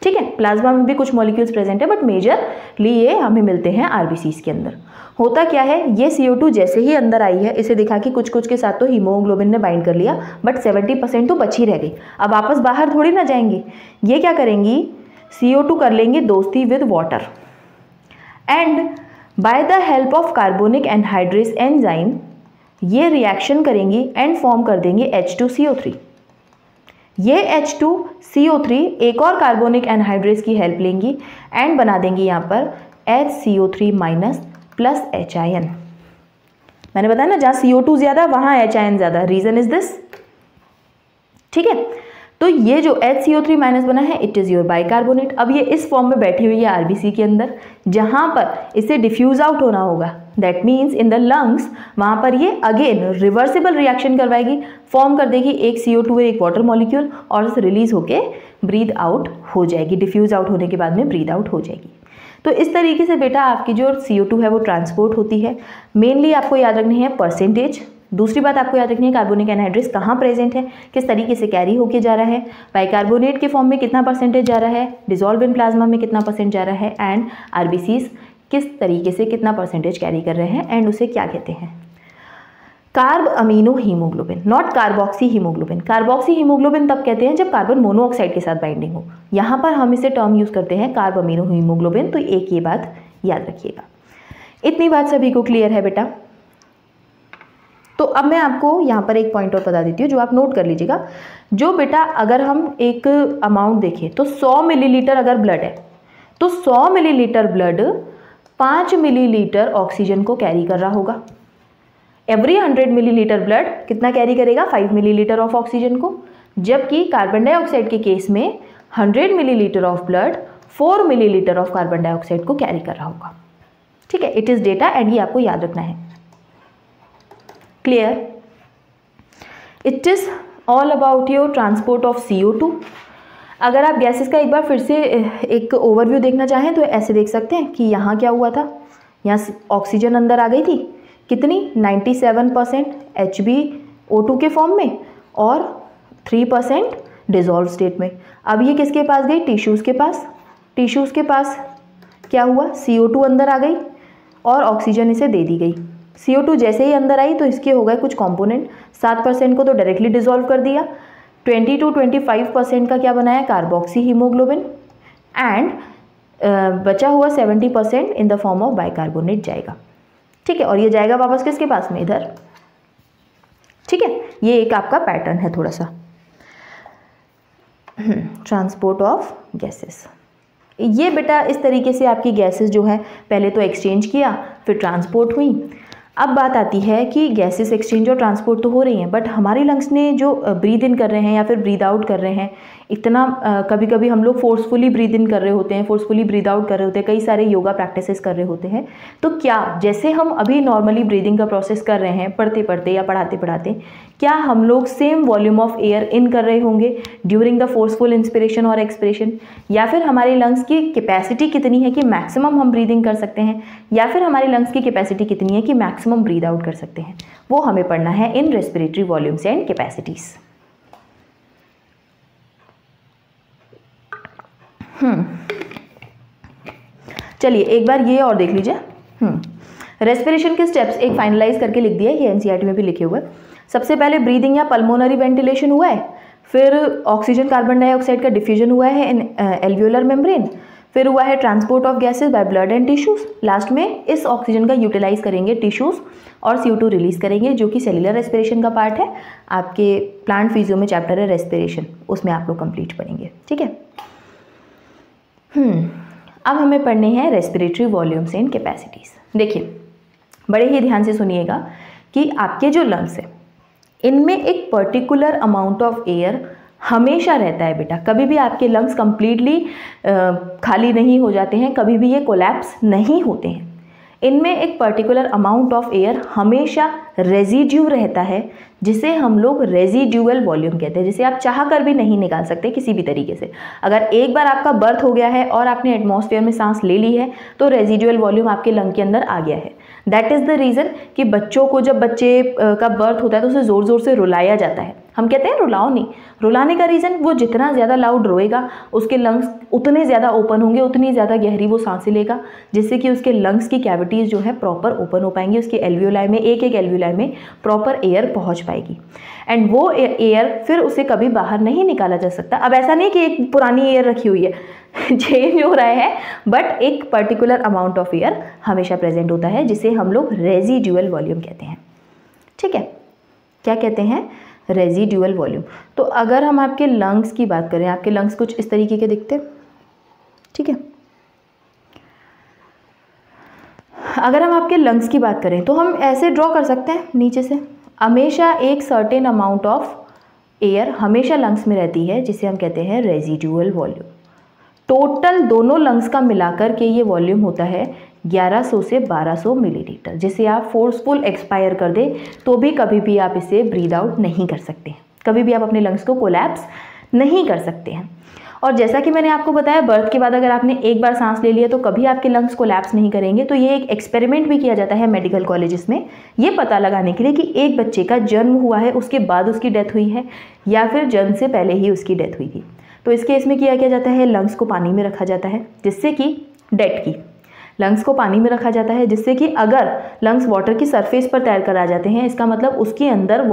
ठीक है, प्लाज्मा में भी कुछ मॉलिक्यूल्स प्रेजेंट है, बट मेजरली ये हमें मिलते हैं आरबीसीज के अंदर। होता क्या है, ये CO2 जैसे ही अंदर आई है, इसे दिखा कि कुछ कुछ के साथ तो हीमोग्लोबिन ने बाइंड कर लिया, बट 70% तो बची रह गई। अब वापस बाहर थोड़ी ना जाएंगी, ये क्या करेंगी, CO2 कर लेंगे दोस्ती with water and by the help of carbonic anhydrase enzyme ये रिएक्शन करेंगी एंड फॉर्म कर देंगे H2CO3। ये H2CO3 एक और कार्बोनिक एनहाइड्रेस की हेल्प लेंगी एंड बना देंगी यहाँ पर HCO3- प्लस H-आयन। मैंने बताया ना, जहाँ CO2 ज़्यादा वहाँ H-आयन ज़्यादा, रीज़न इज दिस। ठीक है, तो ये जो HCO3- बना है, इट इज़ योर बाइकार्बोनेट। अब ये इस फॉर्म में बैठी हुई है आरबीसी के अंदर, जहाँ पर इसे डिफ्यूज़ आउट होना होगा, that means in the lungs, वहाँ पर ये अगेन रिवर्सिबल रिएक्शन करवाएगी, फॉर्म कर देगी एक CO2 एक वाटर मॉलिक्यूल और रिलीज होके ब्रीद आउट हो जाएगी, डिफ्यूज़ आउट होने के बाद में ब्रीद आउट हो जाएगी। तो इस तरीके से बेटा आपकी जो CO2 है वो ट्रांसपोर्ट होती है। मेनली आपको याद रखनी है परसेंटेज। दूसरी बात आपको याद रखनी है कार्बोनिक एनहाइड्रेस कहाँ प्रेजेंट है, किस तरीके से कैरी होके जा रहा है, बाइकार्बोनेट के फॉर्म में कितना परसेंटेज जा रहा है, डिजॉल्व इन प्लाज्मा में कितना परसेंट जा रहा है, एंड आरबीसीज किस तरीके से कितना परसेंटेज कैरी कर रहे हैं, एंड उसे क्या कहते हैं। Carb amino haemoglobin, not carboxy haemoglobin. Carboxy haemoglobin तब कहते हैं जब कार्बन मोनोऑक्साइड के साथ बाइंडिंग हो। यहाँ पर हम इसे टर्म यूज़ करते हैं कार्ब अमीनो हीमोग्लोबिन। तो एक ये बात याद रखिएगा। इतनी बात सभी को क्लियर है बेटा? तो अब मैं आपको यहाँ पर एक पॉइंट और बता देती हूँ जो आप नोट कर लीजिएगा। जो बेटा अगर हम एक अमाउंट देखें तो 100 मिलीलीटर अगर ब्लड है तो 100 मिलीलीटर ब्लड 5 मिलीलीटर ऑक्सीजन को कैरी कर रहा होगा। एवरी 100 मिलीलीटर ब्लड कितना कैरी करेगा? 5 मिलीलीटर ऑफ ऑक्सीजन को। जबकि कार्बन डाइऑक्साइड के केस में 100 millilitre of blood 4 millilitre of carbon dioxide को कैरी कर रहा होगा। ठीक है, इट इज डेटा एंड ये आपको याद रखना है। Clear? It is all about your transport of CO2। अगर आप गैसेस का एक बार फिर से एक ओवरव्यू देखना चाहें तो ऐसे देख सकते हैं कि यहाँ क्या हुआ था। यहाँ ऑक्सीजन अंदर आ गई थी, कितनी? 97% HbO2 के फॉर्म में और 3% डिजॉल्व स्टेट में। अब ये किसके पास गई? टिश्यूज़ के पास। टिश्यूज़ के पास क्या हुआ? CO2 अंदर आ गई और ऑक्सीजन इसे दे दी गई। CO2 जैसे ही अंदर आई तो इसके हो गए कुछ कंपोनेंट। 7% को तो डायरेक्टली डिजॉल्व कर दिया। 20 to 25% का क्या बनाया? Carboxy haemoglobin. एंड बचा हुआ 70% in the form of bicarbonate जाएगा। ठीक है, और ये जाएगा वापस किसके पास में? इधर। ठीक है, ये एक आपका पैटर्न है थोड़ा सा। Transport of gases. ये बेटा इस तरीके से आपकी गैसेस जो है पहले तो एक्सचेंज किया, फिर ट्रांसपोर्ट हुई। अब बात आती है कि गैसेस एक्सचेंज और ट्रांसपोर्ट तो हो रही हैं, बट हमारी लंग्स ने जो ब्रीद इन कर रहे हैं या फिर ब्रीद आउट कर रहे हैं, इतना कभी कभी हम लोग फोर्सफुली ब्रीद इन कर रहे होते हैं, फोर्सफुली ब्रीद आउट कर रहे होते हैं, कई सारे योगा प्रैक्टिसेस कर रहे होते हैं। तो क्या जैसे हम अभी नॉर्मली ब्रीदिंग का प्रोसेस कर रहे हैं पढ़ते पढ़ते या पढ़ाते पढ़ाते, क्या हम लोग same volume of air in कर रहे होंगे ड्यूरिंग द फोर्सफुल इंस्पिरेशन और एक्सपिरेशन? या फिर हमारे लंग्स की कैपेसिटी कितनी है कि मैक्सिमम हम ब्रीदिंग कर सकते हैं, या फिर हमारे लंग्स की कैपेसिटी कितनी है कि मैक्सिमम ब्रीद आउट कर सकते हैं? वो हमें पढ़ना है इन रेस्पिरेटरी वॉल्यूम्स एंड कैपेसिटीज। चलिए एक बार ये और देख लीजिए। रेस्पिरेशन के स्टेप्स एक फाइनलाइज करके लिख दिया, ये एनसीईआरटी में भी लिखे हुए। सबसे पहले ब्रीदिंग या पल्मोनरी वेंटिलेशन हुआ है, फिर ऑक्सीजन कार्बन डाइऑक्साइड का डिफ्यूजन हुआ है इन एल्वियोलर मेम्ब्रेन, फिर हुआ है transport of gases by blood and tissues. Last में इस ऑक्सीजन का यूटिलाइज करेंगे टिश्यूज और CO2 रिलीज करेंगे, जो कि सेलुलर रेस्पिरेशन का पार्ट है। आपके प्लांट फिजियो में चैप्टर है रेस्पिरेशन, उसमें आप लोग कंप्लीट पढ़ेंगे। ठीक है। अब हमें पढ़ने हैं रेस्पिरेटरी वॉल्यूम्स एंड कैपेसिटीज। देखिए बड़े ही ध्यान से सुनिएगा कि आपके जो लंग्स है इनमें एक पर्टिकुलर अमाउंट ऑफ एयर हमेशा रहता है बेटा। कभी भी आपके लंग्स कंप्लीटली खाली नहीं हो जाते हैं, कभी भी ये कोलैप्स नहीं होते हैं। इनमें एक पर्टिकुलर अमाउंट ऑफ एयर हमेशा रेजिड्यू रहता है, जिसे हम लोग रेजिड्यूअल वॉल्यूम कहते हैं, जिसे आप चाह कर भी नहीं निकाल सकते किसी भी तरीके से। अगर एक बार आपका बर्थ हो गया है और आपने एटमॉस्फेयर में सांस ले ली है तो रेजिड्यूअल वॉल्यूम आपके लंग के अंदर आ गया है। दैट इज़ द रीज़न कि बच्चों को जब बच्चे का बर्थ होता है तो उसे ज़ोर ज़ोर से रुलाया जाता है। हम कहते हैं रुलाओ नहीं, रुलाने का रीज़न वो जितना ज़्यादा लाउड रोएगा उसके लंग्स उतने ज़्यादा ओपन होंगे, उतनी ज़्यादा गहरी वो सांसें लेगा, जिससे कि उसके लंग्स की कैविटीज़ जो है प्रॉपर ओपन हो पाएंगी, उसके एल्वियोलाई में एक एल्वियोलाई में प्रॉपर एयर पहुंच पाएगी एंड वो एयर फिर उसे कभी बाहर नहीं निकाला जा सकता। अब ऐसा नहीं कि एक पुरानी एयर रखी हुई है चेंज हो रहा है, बट एक पर्टिकुलर अमाउंट ऑफ एयर हमेशा प्रेजेंट होता है, जिसे हम लोग रेजिड्यूअल वॉल्यूम कहते हैं। ठीक है, क्या कहते हैं? Residual volume. तो अगर हम आपके लंग्स की बात करें, आपके लंग्स कुछ इस तरीके के दिखते हैं। ठीक है, अगर हम आपके लंग्स की बात करें तो हम ऐसे ड्रॉ कर सकते हैं नीचे से। हमेशा एक सर्टेन अमाउंट ऑफ एयर हमेशा लंग्स में रहती है, जिसे हम कहते हैं रेजिड्यूअल वॉल्यूम। टोटल दोनों लंग्स का मिलाकर के ये वॉल्यूम होता है 1100 से 1200 मिलीलीटर, जिसे आप फोर्सफुल एक्सपायर कर दें तो भी कभी भी आप इसे ब्रीद आउट नहीं कर सकते हैं, कभी भी आप अपने लंग्स को कोलैप्स नहीं कर सकते हैं। और जैसा कि मैंने आपको बताया, बर्थ के बाद अगर आपने एक बार सांस ले लिया तो कभी आपके लंग्स कोलैप्स नहीं करेंगे। तो ये एक एक्सपेरिमेंट भी किया जाता है मेडिकल कॉलेजेस में, ये पता लगाने के लिए कि एक बच्चे का जन्म हुआ है उसके बाद उसकी डेथ हुई है या फिर जन्म से पहले ही उसकी डेथ हुई थी। तो इस केस में क्या किया जाता है, लंग्स को पानी में रखा जाता है, जिससे कि लंग्स को पानी में रखा जाता है, जिससे कि अगर लंग्स वाटर की सरफेस पर तैर कर आ जाते हैं, इसका मतलब उसके अंदर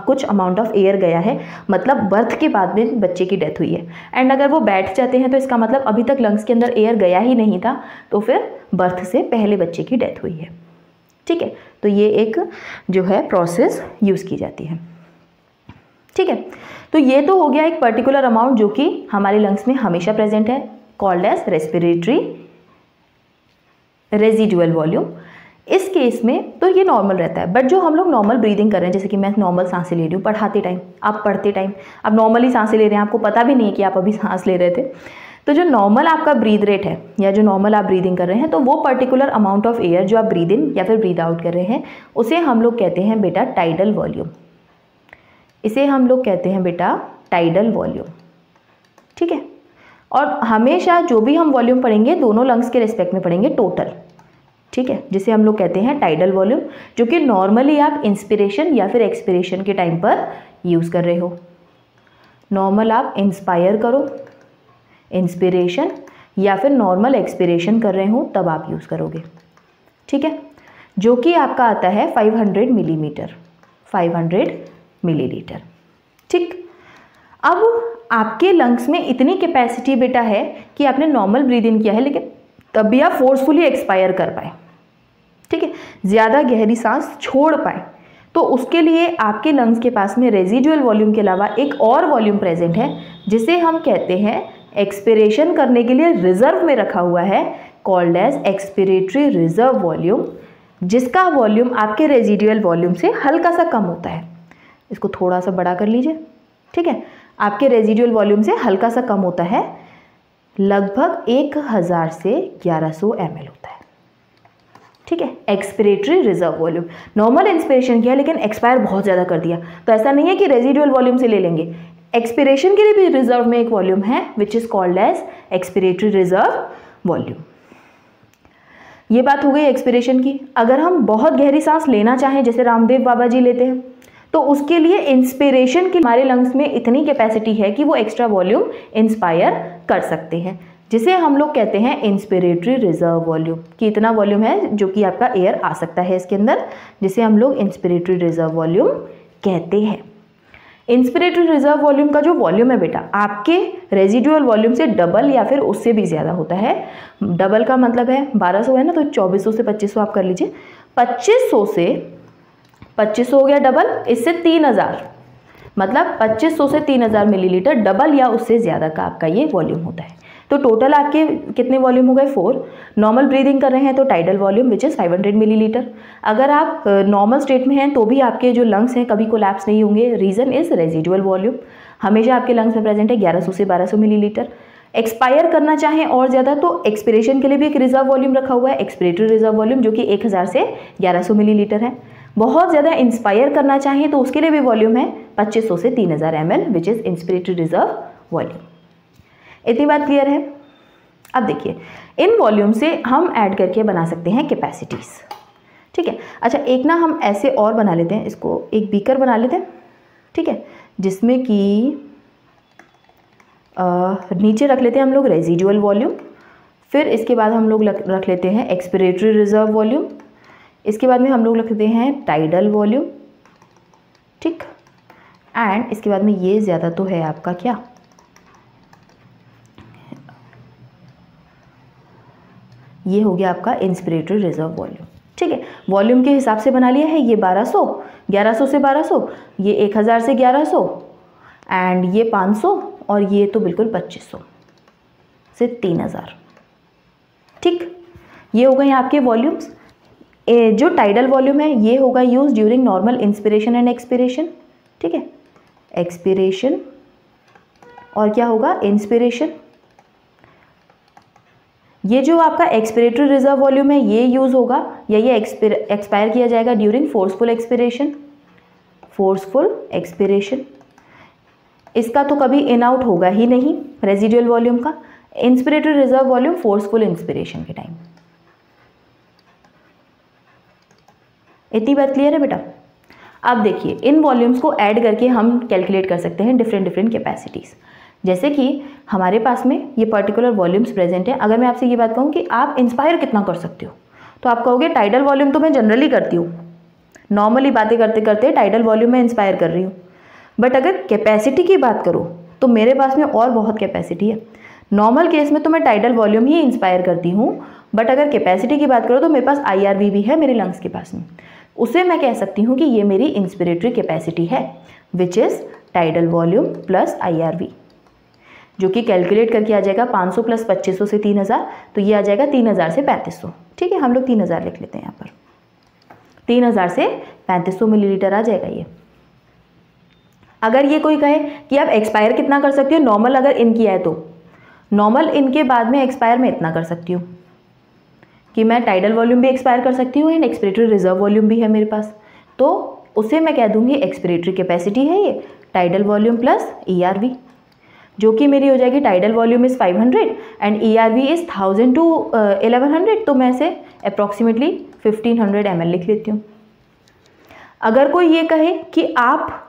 कुछ अमाउंट ऑफ एयर गया है, मतलब बर्थ के बाद में बच्चे की डेथ हुई है। एंड अगर वो बैठ जाते हैं तो इसका मतलब अभी तक लंग्स के अंदर एयर गया ही नहीं था, तो फिर बर्थ से पहले बच्चे की डेथ हुई है। ठीक है, तो ये एक जो है प्रोसेस यूज़ की जाती है। ठीक है, तो ये तो हो गया एक पर्टिकुलर अमाउंट जो कि हमारे लंग्स में हमेशा प्रेजेंट है, called as respiratory residual volume. इस केस में तो ये नॉर्मल रहता है, बट जो हम लोग नॉर्मल ब्रीदिंग कर रहे हैं, जैसे कि मैं नॉर्मल सांसें ले रही हूँ पढ़ाते टाइम, आप पढ़ते टाइम आप नॉर्मली सांसें ले रहे हैं, आपको पता भी नहीं है कि आप अभी सांस ले रहे थे। तो जो नॉर्मल आपका ब्रीथ रेट है या जो नॉर्मल आप ब्रीदिंग कर रहे हैं, तो वो पर्टिकुलर अमाउंट ऑफ एयर जो आप ब्रीद इन या फिर ब्रीद आउट कर रहे हैं, उसे हम लोग कहते हैं बेटा टाइडल वॉल्यूम। इसे हम लोग कहते हैं बेटा टाइडल वॉल्यूम। ठीक है, और हमेशा जो भी हम वॉल्यूम पढ़ेंगे दोनों लंग्स के रिस्पेक्ट में पढ़ेंगे टोटल। ठीक है, जिसे हम लोग कहते हैं टाइडल वॉल्यूम, जो कि नॉर्मली आप इंस्पिरेशन या फिर एक्सपिरेशन के टाइम पर यूज़ कर रहे हो। नॉर्मल आप इंस्पायर करो, इंस्पिरेशन या फिर नॉर्मल एक्सपिरेशन कर रहे हो तब आप यूज़ करोगे। ठीक है, जो कि आपका आता है 500 मिलीमीटर, 500 मिलीलीटर। ठीक, अब आपके लंग्स में इतनी कैपेसिटी बेटा है कि आपने नॉर्मल ब्रीद इन किया है, लेकिन तब भी आप फोर्सफुली एक्सपायर कर पाए। ठीक है, ज़्यादा गहरी सांस छोड़ पाए, तो उसके लिए आपके लंग्स के पास में रेजिडुअल वॉल्यूम के अलावा एक और वॉल्यूम प्रेजेंट है, जिसे हम कहते हैं एक्सपिरेशन करने के लिए रिजर्व में रखा हुआ है, called as expiratory reserve volume, जिसका वॉल्यूम आपके रेजिडुअल वॉल्यूम से हल्का सा कम होता है। इसको थोड़ा सा बड़ा कर लीजिए। ठीक है, आपके रेजिडुअल वॉल्यूम से हल्का सा कम होता है, लगभग 1000 से 1100 ml होता है। ठीक है, expiratory reserve volume. Normal inspiration किया लेकिन एक्सपायर बहुत ज़्यादा कर दिया, तो ऐसा नहीं है कि रेजिडुअल वॉल्यूम से ले लेंगे, एक्सपिरेशन के लिए भी रिजर्व में एक वॉल्यूम है, which is called as expiratory reserve volume. ये बात हो गई एक्सपिरेशन की। अगर हम बहुत गहरी सांस लेना चाहें, जैसे रामदेव बाबा जी लेते हैं, तो उसके लिए इंस्पिरेशन की हमारे लंग्स में इतनी कैपेसिटी है कि वो एक्स्ट्रा वॉल्यूम इंस्पायर कर सकते हैं, जिसे हम लोग कहते हैं इंस्पिरेटरी रिजर्व वॉल्यूम। कि इतना वॉल्यूम है जो कि आपका एयर आ सकता है इसके अंदर, जिसे हम लोग इंस्पिरेटरी रिजर्व वॉल्यूम कहते हैं। इंस्पिरेटरी रिजर्व वॉल्यूम का जो वॉल्यूम है बेटा, आपके रेजिडुअल वॉल्यूम से डबल या फिर उससे भी ज़्यादा होता है। डबल का मतलब है 1200 है ना, तो 2400 से 2500 आप कर लीजिए। 2500 से 2500 हो गया डबल, इससे 3000, मतलब 2500 से 3000 मिलीलीटर डबल या उससे ज़्यादा का आपका ये वॉल्यूम होता है। तो टोटल आपके कितने वॉल्यूम हो गए? 4। नॉर्मल ब्रीदिंग कर रहे हैं तो tidal volume which is 500 millilitre. अगर आप नॉर्मल स्टेट में हैं तो भी आपके जो लंग्स हैं कभी कोलैप्स नहीं होंगे। रीज़न इज़ रेजिडुअल वॉल्यूम, हमेशा आपके लंग्स में प्रेजेंट है 1100 से 1200 मिलीलीटर। एक्सपायर करना चाहें और ज़्यादा तो एक्सपिरेशन के लिए भी एक रिजर्व वॉल्यूम रखा हुआ है, एक्सपिरेटरी रिजर्व वॉल्यूम, जो कि 1000 से 1100 मिलीलीटर है। बहुत ज़्यादा इंस्पायर करना चाहें तो उसके लिए भी वॉल्यूम है 2500 से 3000 ml which is inspiratory reserve volume. इतनी बात क्लियर है? अब देखिए, इन वॉल्यूम से हम ऐड करके बना सकते हैं कैपेसिटीज़। ठीक है, अच्छा एक ना हम ऐसे और बना लेते हैं, इसको एक बीकर बना लेते हैं। ठीक है, जिसमें कि नीचे रख लेते हैं हम लोग रेजिडुअल वॉल्यूम, फिर इसके बाद हम लोग रख लेते हैं एक्सपिरेटरी रिजर्व वॉल्यूम, इसके बाद में हम लोग रखते हैं टाइडल वॉल्यूम। ठीक, एंड इसके बाद में ये ज़्यादा तो है आपका क्या, ये हो गया आपका इंस्पिरेटरी रिजर्व वॉल्यूम। ठीक है, वॉल्यूम के हिसाब से बना लिया है। ये 1200, 1100 से 1200, ये 1000 से 1100, एंड ये 500, और ये तो बिल्कुल 2500 से 3000। ठीक, ये हो गए आपके वॉल्यूम्स। जो टाइडल वॉल्यूम है ये होगा use during normal inspiration and expiration. ठीक है, एक्सपिरेशन और क्या होगा, इंस्पिरेशन। ये जो आपका एक्सपिरेटरी रिजर्व वॉल्यूम है ये यूज़ होगा या ये एक्सपायर किया जाएगा during forceful expiration. Forceful expiration, इसका तो कभी इन आउट होगा ही नहीं रेजिडुअल वॉल्यूम का। Inspiratory reserve volume forceful inspiration के टाइम। इतनी बात क्लियर है बेटा? अब देखिए, इन वॉल्यूम्स को ऐड करके हम कैलकुलेट कर सकते हैं डिफरेंट कैपेसिटीज़। जैसे कि हमारे पास में ये पर्टिकुलर वॉल्यूम्स प्रेजेंट है। अगर मैं आपसे ये बात कहूँ कि आप इंस्पायर कितना कर सकते हो, तो आप कहोगे टाइडल वॉल्यूम तो मैं जनरली करती हूँ, नॉर्मली बातें करते करते टाइडल वॉल्यूम में इंस्पायर कर रही हूँ। बट अगर कैपेसिटी की बात करो तो मेरे पास में और बहुत कैपेसिटी है। नॉर्मल केस में तो मैं टाइडल वॉल्यूम ही इंस्पायर करती हूँ, बट अगर कैपेसिटी की बात करो तो मेरे पास IRV भी है मेरे लंग्स के पास में। उसे मैं कह सकती हूँ कि ये मेरी इंस्पिरेटरी कैपेसिटी है, which is tidal volume plus IRV, जो कि कैलकुलेट करके आ जाएगा 500 प्लस 2500 से 3000, तो ये आ जाएगा 3000 से 3500। ठीक है, हम लोग 3000 लिख लेते हैं यहाँ पर, 3000 से 3500 मिलीलीटर आ जाएगा ये। अगर ये कोई कहे कि आप एक्सपायर कितना कर सकती हो, नॉर्मल अगर इन किया है तो नॉर्मल इनके बाद में एक्सपायर में इतना कर सकती हूँ कि मैं टाइडल वॉल्यूम भी एक्सपायर कर सकती हूँ एंड एक्सपिरेटरी रिजर्व वॉल्यूम भी है मेरे पास, तो उसे मैं कह दूंगी एक्सपिरेटरी कैपेसिटी है ये टाइडल वॉल्यूम प्लस ERV, जो कि मेरी हो जाएगी tidal volume is 500 and ERV is 1000 to 1100, तो मैं इसे अप्रॉक्सीमेटली 1500 ml लिख लेती हूँ। अगर कोई ये कहे कि आप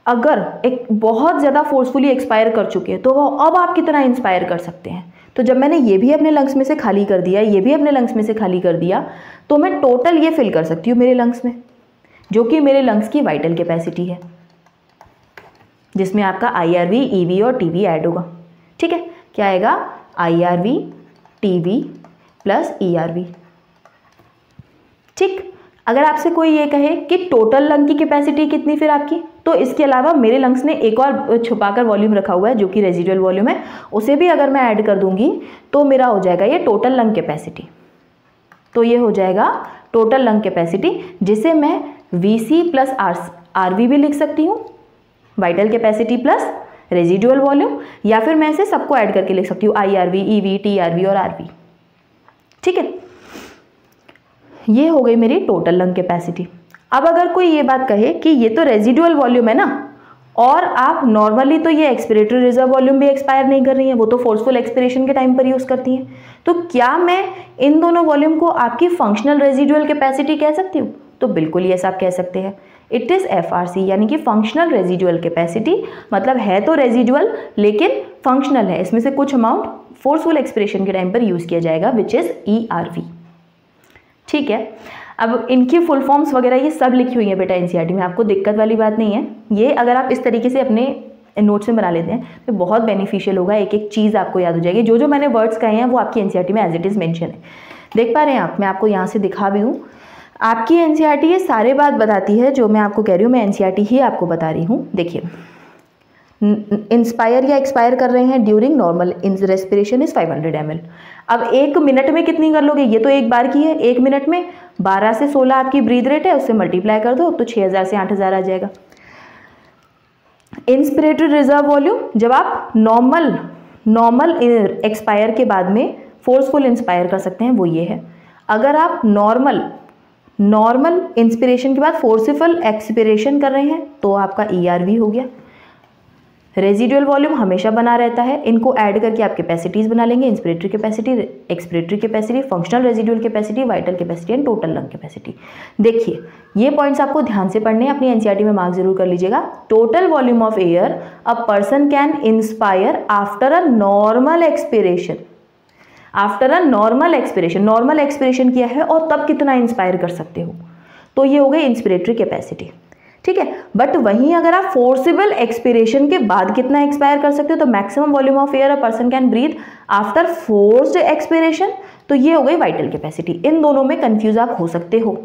अगर एक बहुत ज़्यादा फोर्सफुली एक्सपायर कर चुके हैं तो वो अब आप कितना इंस्पायर कर सकते हैं, तो जब मैंने ये भी अपने लंग्स में से खाली कर दिया, ये भी अपने लंग्स में से खाली कर दिया, तो मैं टोटल ये फिल कर सकती हूँ मेरे लंग्स में, जो कि मेरे लंग्स की वाइटल कैपेसिटी है, जिसमें आपका IRV, EV और TV ऐड होगा। ठीक है, क्या आएगा IRV, TV प्लस ERV। ठीक, अगर आपसे कोई ये कहे कि टोटल लंग की कैपेसिटी कितनी फिर आपकी, तो इसके अलावा मेरे लंग्स ने एक और छुपाकर वॉल्यूम रखा हुआ है जो कि रेजिडुअल वॉल्यूम है, उसे भी अगर मैं ऐड कर दूंगी तो मेरा हो जाएगा ये टोटल लंग कैपेसिटी। तो ये हो जाएगा टोटल लंग कैपेसिटी, जिसे मैं VC प्लस RV भी लिख सकती हूँ, vital capacity plus residual volume, या फिर मैं इसे सबको ऐड करके लिख सकती हूँ IRV, EV, TRV और RV। ठीक है, ये हो गई मेरी टोटल लंग कैपेसिटी। अब अगर कोई ये बात कहे कि ये तो रेजिडुअल वॉल्यूम है ना, और आप नॉर्मली तो ये एक्सपिरेटरी रिजर्व वॉल्यूम भी एक्सपायर नहीं कर रही हैं, वो तो फोर्सफुल एक्सपिरेशन के टाइम पर यूज़ करती हैं, तो क्या मैं इन दोनों वॉल्यूम को आपकी फंक्शनल रेजिडुअल कैपेसिटी कह सकती हूँ? तो बिल्कुल ये आप कह सकते हैं। इट इज़ FRC, यानी कि फंक्शनल रेजिडुअल कैपेसिटी, मतलब है तो रेजिडुअल लेकिन फंक्शनल है, इसमें से कुछ अमाउंट फोर्सफुल एक्सपिरेशन के टाइम पर यूज़ किया जाएगा, विच इज़ ERV। ठीक है, अब इनकी फुल फॉर्म्स वगैरह ये सब लिखी हुई है बेटा NCERT में, आपको दिक्कत वाली बात नहीं है। ये अगर आप इस तरीके से अपने नोट्स में बना लेते हैं तो बहुत बेनिफिशियल होगा, एक एक चीज़ आपको याद हो जाएगी। जो जो मैंने वर्ड्स कहे हैं वो आपकी NCERT में एज इट इज़ मेंशन है, देख पा रहे हैं आप, मैं आपको यहाँ से दिखा भी हूँ। आपकी NCERT ये सारे बात बताती है जो मैं आपको कह रही हूँ, मैं NCERT ही आपको बता रही हूँ। देखिए, इंस्पायर या एक्सपायर कर रहे हैं during normal respiration is 500 ml। अब 1 मिनट में कितनी कर लोगे, ये तो एक बार की है, 1 मिनट में 12 से 16 आपकी ब्रीथ रेट है, उससे मल्टीप्लाई कर दो तो 6000 से 8000 आ जाएगा। इंस्पिरेटरी रिजर्व वॉल्यूम, जब आप नॉर्मल एक्सपायर के बाद में फोर्सफुल इंस्पायर कर सकते हैं, वो ये है। अगर आप नॉर्मल इंस्पिरेशन के बाद फोर्सफुल एक्सपिरेशन कर रहे हैं तो आपका ERV हो गया। रेजिडुअल वॉल्यूम हमेशा बना रहता है, इनको ऐड करके आप कैपेसिटीज़ बना लेंगे, inspiratory capacity, expiratory capacity, functional residual capacity, vital capacity and total lung capacity. देखिए, ये पॉइंट्स आपको ध्यान से पढ़ने हैं, अपनी NCERT में मार्क जरूर कर लीजिएगा। Total volume of air a person can inspire after a normal expiration. After a normal expiration किया है और तब कितना इंस्पायर कर सकते हो, तो ये हो गई इंस्पिरेटरी कैपेसिटी। ठीक है, बट वहीं अगर आप फोर्सिबल एक्सपिरेशन के बाद कितना एक्सपायर कर सकते हो, तो maximum volume of air a person can breathe after forced expiration, तो ये हो गई वाइटल कैपेसिटी। इन दोनों में कंफ्यूज आप हो सकते हो।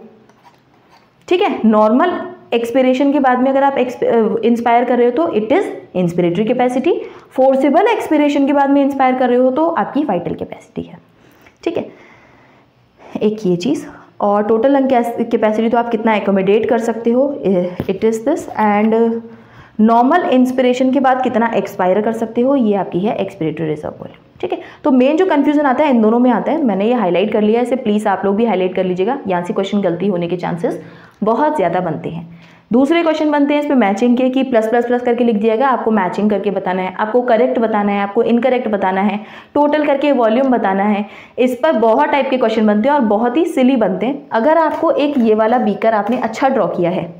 ठीक है, नॉर्मल एक्सपिरेशन के बाद में अगर आप इंस्पायर कर रहे हो तो it is inspiratory capacity, forcible expiration के बाद में इंस्पायर कर रहे हो तो आपकी वाइटल कैपेसिटी है। ठीक है, एक ये चीज़, और टोटल लंग कैपेसिटी तो आप कितना एकोमोडेट कर सकते हो, it is this, and normal inspiration के बाद कितना एक्सपायर कर सकते हो, ये आपकी है एक्सपिरेटरी रिजर्व वॉल्यूम। ठीक है, तो मेन जो कंफ्यूजन आता है इन दोनों में आता है, मैंने ये हाईलाइट कर लिया है, इसे प्लीज़ आप लोग भी हाईलाइट कर लीजिएगा, यहाँ से क्वेश्चन गलती होने के चांसेस बहुत ज़्यादा बनते हैं। दूसरे क्वेश्चन बनते हैं इस पर मैचिंग के, कि प्लस प्लस प्लस करके लिख दिएगा, आपको मैचिंग करके बताना है, आपको करेक्ट बताना है, आपको इनकरेक्ट बताना है, टोटल करके वॉल्यूम बताना है। इस पर बहुत टाइप के क्वेश्चन बनते हैं और बहुत ही सिली बनते हैं। अगर आपको एक ये वाला बीकर आपने अच्छा ड्रॉ किया है,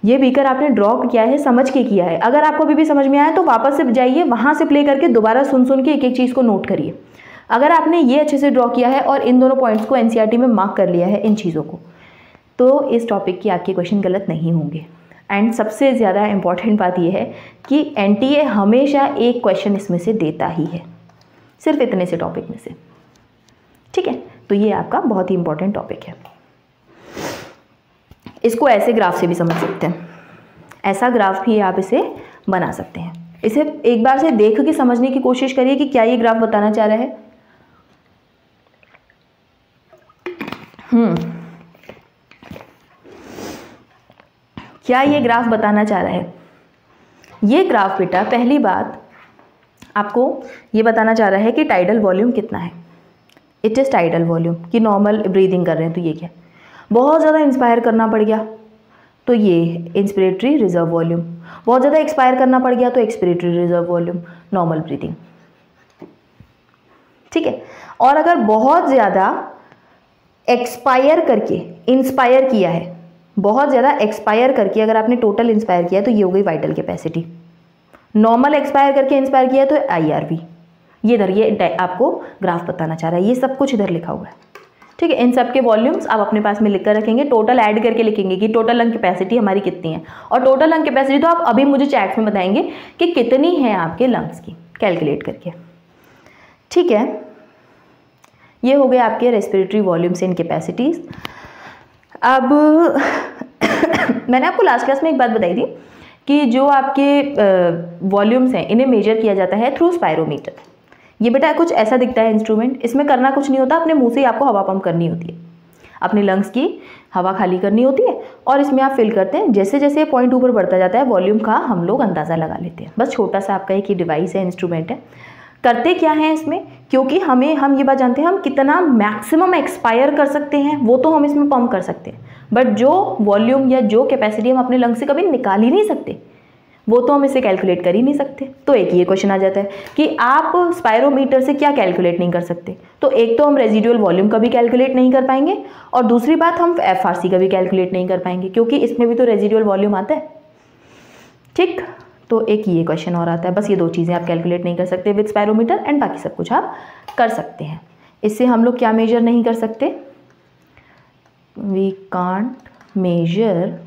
ये बीकर आपने ड्रॉ किया है, समझ के किया है। अगर आपको अभी भी समझ में आया तो वापस से जाइए, वहाँ से प्ले करके दोबारा सुन सुन के एक एक चीज़ को नोट करिए। अगर आपने ये अच्छे से ड्रॉ किया है और इन दोनों पॉइंट्स को एनसीईआरटी में मार्क कर लिया है, इन चीज़ों को, तो इस टॉपिक की आपके क्वेश्चन गलत नहीं होंगे। एंड सबसे ज़्यादा इंपॉर्टेंट बात यह है कि एनटीए हमेशा एक क्वेश्चन इसमें से देता ही है, सिर्फ इतने से टॉपिक में से। ठीक है, तो ये आपका बहुत ही इंपॉर्टेंट टॉपिक है। इसको ऐसे ग्राफ से भी समझ सकते हैं, ऐसा ग्राफ भी आप इसे बना सकते हैं। इसे एक बार से देख के समझने की कोशिश करिए कि क्या ये ग्राफ बताना चाह रहा है। क्या ये ग्राफ बताना चाह रहा है? ये ग्राफ बेटा पहली बात आपको ये बताना चाह रहा है कि टाइडल वॉल्यूम कितना है। इट इज़ टाइडल वॉल्यूम, कि नॉर्मल ब्रीदिंग कर रहे हैं तो ये क्या, बहुत ज़्यादा इंस्पायर करना पड़ गया तो ये इंस्पिरेटरी रिजर्व वॉल्यूम, बहुत ज़्यादा एक्सपायर करना पड़ गया तो expiratory reserve volume, normal breathing. ठीक है, और अगर बहुत ज़्यादा एक्सपायर करके इंस्पायर किया है, बहुत ज़्यादा एक्सपायर करके अगर आपने टोटल इंस्पायर किया है तो ये हो गई वाइटल कैपेसिटी। नॉर्मल एक्सपायर करके इंस्पायर किया है तो आईआरवी। ये इधर ये आपको ग्राफ बताना चाह रहा है, ये सब कुछ इधर लिखा हुआ है। ठीक है, इन सब के वॉल्यूम्स आप अपने पास में लिख कर रखेंगे, टोटल ऐड करके लिखेंगे कि टोटल लंग कैपेसिटी हमारी कितनी है। और टोटल लंग कैपेसिटी तो आप अभी मुझे चैट में बताएंगे कि कितनी है आपके लंग्स की, कैलकुलेट करके। ठीक है, ये हो गए आपके रेस्पिरेटरी वॉल्यूम्स एंड कैपेसिटीज़। अब मैंने आपको लास्ट क्लास में एक बात बताई थी कि जो आपके वॉल्यूम्स हैं इन्हें मेजर किया जाता है थ्रू स्पायरोमीटर। ये बेटा कुछ ऐसा दिखता है इंस्ट्रूमेंट, इसमें करना कुछ नहीं होता, अपने मुंह से ही आपको हवा पंप करनी होती है, अपने लंग्स की हवा खाली करनी होती है और इसमें आप फिल करते हैं। जैसे जैसे पॉइंट ऊपर बढ़ता जाता है वॉल्यूम का हम लोग अंदाज़ा लगा लेते हैं। बस छोटा सा आपका एक ही डिवाइस है, इंस्ट्रूमेंट है। करते क्या है इसमें, क्योंकि हम ये बात जानते हैं हम कितना मैक्सिमम एक्सपायर कर सकते हैं वो तो हम इसमें पंप कर सकते हैं, बट जो वॉल्यूम या जो कैपेसिटी हम अपने लंग्स से कभी निकाल ही नहीं सकते वो तो हम इसे कैलकुलेट कर ही नहीं सकते। तो एक ये क्वेश्चन आ जाता है कि आप स्पायरोमीटर से क्या कैलकुलेट नहीं कर सकते। तो एक तो हम रेजिडुअल वॉल्यूम का भी कैलकुलेट नहीं कर पाएंगे और दूसरी बात हम एफआरसी का भी कैलकुलेट नहीं कर पाएंगे क्योंकि इसमें भी तो रेजिडुअल वॉल्यूम आता है। ठीक, तो एक ये क्वेश्चन और आता है। बस ये दो चीज़ें आप कैलकुलेट नहीं कर सकते विद स्पायरोमीटर, एंड बाकी सब कुछ आप कर सकते हैं। इससे हम लोग क्या मेजर नहीं कर सकते, we can't measure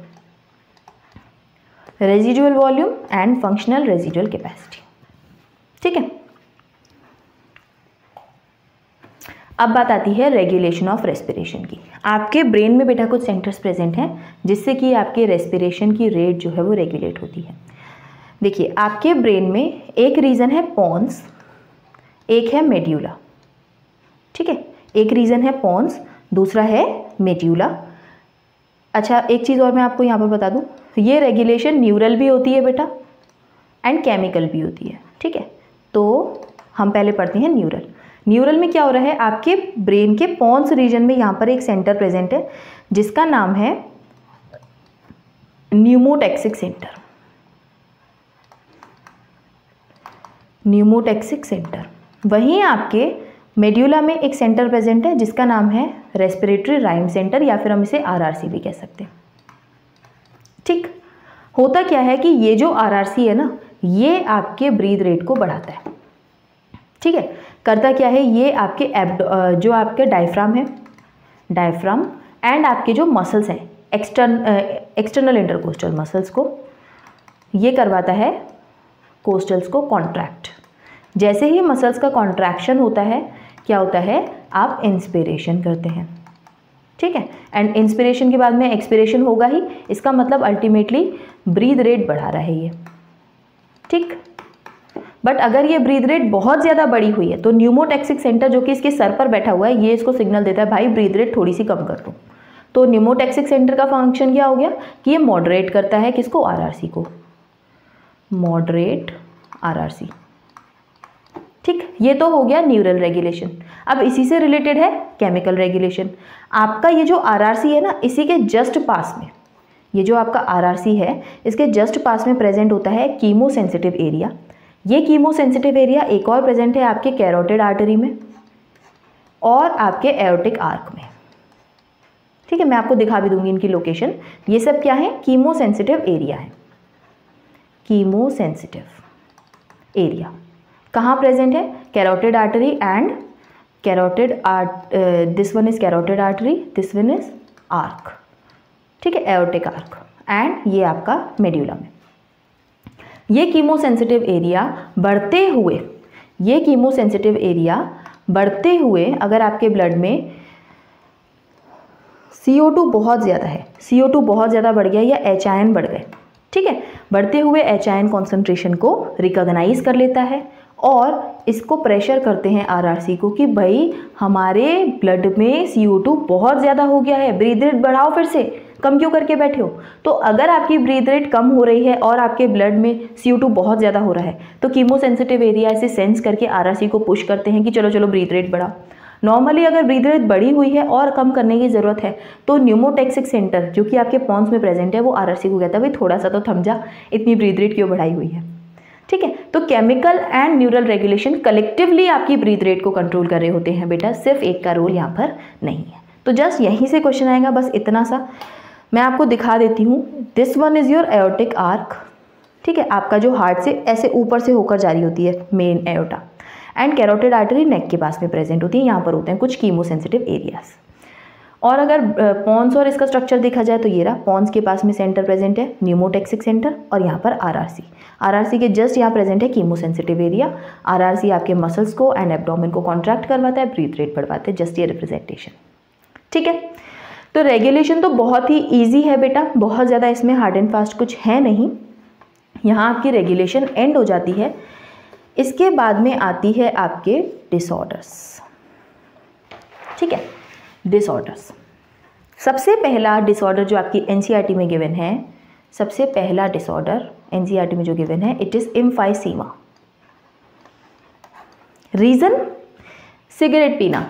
residual volume and functional residual capacity. ठीक है, अब बात आती है रेगुलेशन ऑफ रेस्पिरेशन की। आपके ब्रेन में बेटा कुछ सेंटर्स प्रेजेंट हैं जिससे कि आपके रेस्पिरेशन की रेट जो है वो रेगुलेट होती है। देखिए, आपके ब्रेन में एक रीजन है पोन्स, एक है मेड्यूला। ठीक है, एक रीजन है पोन्स, दूसरा है मेड्यूला। अच्छा, एक चीज़ और मैं आपको यहाँ पर बता दूँ, ये रेगुलेशन न्यूरल भी होती है बेटा एंड केमिकल भी होती है। ठीक है, तो हम पहले पढ़ते हैं न्यूरल। न्यूरल में क्या हो रहा है, आपके ब्रेन के पोन्स रीजन में यहाँ पर एक सेंटर प्रेजेंट है जिसका नाम है न्यूमोटैक्सिक सेंटर। Pneumotaxic centre. वहीं आपके मेड्यूला में एक सेंटर प्रेजेंट है जिसका नाम है रेस्पिरेटरी राइम सेंटर, या फिर हम इसे आरआरसी भी कह सकते हैं। ठीक, होता क्या है कि ये जो आरआरसी है ना, ये आपके ब्रीथ रेट को बढ़ाता है। ठीक है, करता क्या है, ये आपके जो आपके डायफ्राम है, डायफ्राम एंड आपके जो मसल्स हैं एक्सटर्नल इंटरकोस्टल मसल्स को, ये करवाता है कोस्टल्स को कॉन्ट्रैक्ट। जैसे ही मसल्स का कॉन्ट्रैक्शन होता है क्या होता है, आप इंस्पिरेशन करते हैं। ठीक है, एंड इंस्पिरेशन के बाद में एक्सपिरेशन होगा ही, इसका मतलब अल्टीमेटली ब्रीथ रेट बढ़ा रहा है ये। ठीक, बट अगर ये ब्रीथ रेट बहुत ज़्यादा बढ़ी हुई है तो न्यूमोटैक्सिक सेंटर जो कि इसके सर पर बैठा हुआ है, ये इसको सिग्नल देता है भाई ब्रीथ रेट थोड़ी सी कम कर दो। तो न्यूमोटैक्सिक सेंटर का फंक्शन क्या हो गया कि ये मॉडरेट करता है किसको, आरआरसी को, मॉडरेट आरआरसी। ठीक, ये तो हो गया न्यूरल रेगुलेशन। अब इसी से रिलेटेड है केमिकल रेगुलेशन। आपका ये जो आरआरसी है ना, इसी के जस्ट पास में, ये जो आपका आरआरसी है इसके जस्ट पास में प्रेजेंट होता है कीमोसेंसिटिव एरिया। ये कीमोसेंसिटिव एरिया एक और प्रेजेंट है आपके कैरोटिड आर्टरी में और आपके एओर्टिक आर्क में। ठीक है, मैं आपको दिखा भी दूंगी इनकी लोकेशन। ये सब क्या है, कीमो सेंसिटिव एरिया है। कीमो सेंसिटिव एरिया कहाँ प्रेजेंट है, carotid artery and carotid this one is carotid artery, this one is arc, ठीक है, एओर्टिक आर्क, एंड ये आपका मेड्यूला में। ये कीमो सेंसिटिव एरिया बढ़ते हुए, ये कीमो सेंसिटिव एरिया बढ़ते हुए अगर आपके ब्लड में CO2 बहुत ज़्यादा है, CO2 बहुत ज़्यादा बढ़ गया या H आयन बढ़ गए, ठीक है, बढ़ते हुए H आयन कॉन्सेंट्रेशन को रिकॉग्नाइज कर लेता है और इसको प्रेशर करते हैं RRC को कि भाई हमारे ब्लड में CO2 बहुत ज़्यादा हो गया है, ब्रीथ रेट बढ़ाओ, फिर से कम क्यों करके बैठे हो। तो अगर आपकी ब्रीथ रेट कम हो रही है और आपके ब्लड में CO2 बहुत ज़्यादा हो रहा है तो कीमो सेंसिटिव एरिया से सेंस करके RRC को पुश करते हैं कि चलो चलो ब्रीथ रेट बढ़ाओ। नॉर्मली अगर ब्रीथ रेट बढ़ी हुई है और कम करने की ज़रूरत है तो न्यूमोटैक्सिक सेंटर जो कि आपके पॉन्स में प्रेजेंट है वो RRC को कहता है भाई थोड़ा सा तो थम जा, इतनी ब्रीथ रेट क्यों बढ़ाई हुई है, ठीक है। तो chemical and neural regulation collectively आपकी ब्रीथ रेट को कंट्रोल कर रहे होते हैं बेटा, सिर्फ एक का रोल यहाँ पर नहीं है। तो जस्ट यहीं से क्वेश्चन आएगा, बस इतना सा मैं आपको दिखा देती हूँ। This one is your aortic arch, ठीक है, आपका जो हार्ट से ऐसे ऊपर से होकर जारी होती है main aorta, and carotid artery neck के पास में प्रेजेंट होती है। यहाँ पर होते हैं कुछ कीमो सेंसिटिव एरियाज। और अगर पॉन्स और इसका स्ट्रक्चर देखा जाए तो ये रहा, पॉन्स के पास में सेंटर प्रेजेंट है न्यूमोटैक्सिक सेंटर, और यहाँ पर RRC के जस्ट यहाँ प्रेजेंट है कीमो सेंसिटिव एरिया। RRC आपके मसल्स को एंड एब्डोमेन को कॉन्ट्रैक्ट करवाता है, ब्रीथ रेट बढ़वाते हैं, जस्ट ये रिप्रेजेंटेशन, ठीक है। तो रेगुलेशन तो बहुत ही ईजी है बेटा, बहुत ज़्यादा इसमें हार्ड एंड फास्ट कुछ है नहीं। यहाँ आपकी रेगुलेशन एंड हो जाती है। इसके बाद में आती है आपके डिसऑर्डर्स, ठीक है, डिसऑर्डर्स। सबसे पहला डिसऑर्डर जो आपकी NCERT में गिवन है, सबसे पहला डिसऑर्डर NCERT में जो गिवन है, it is emphysema. Reason, cigarette पीना,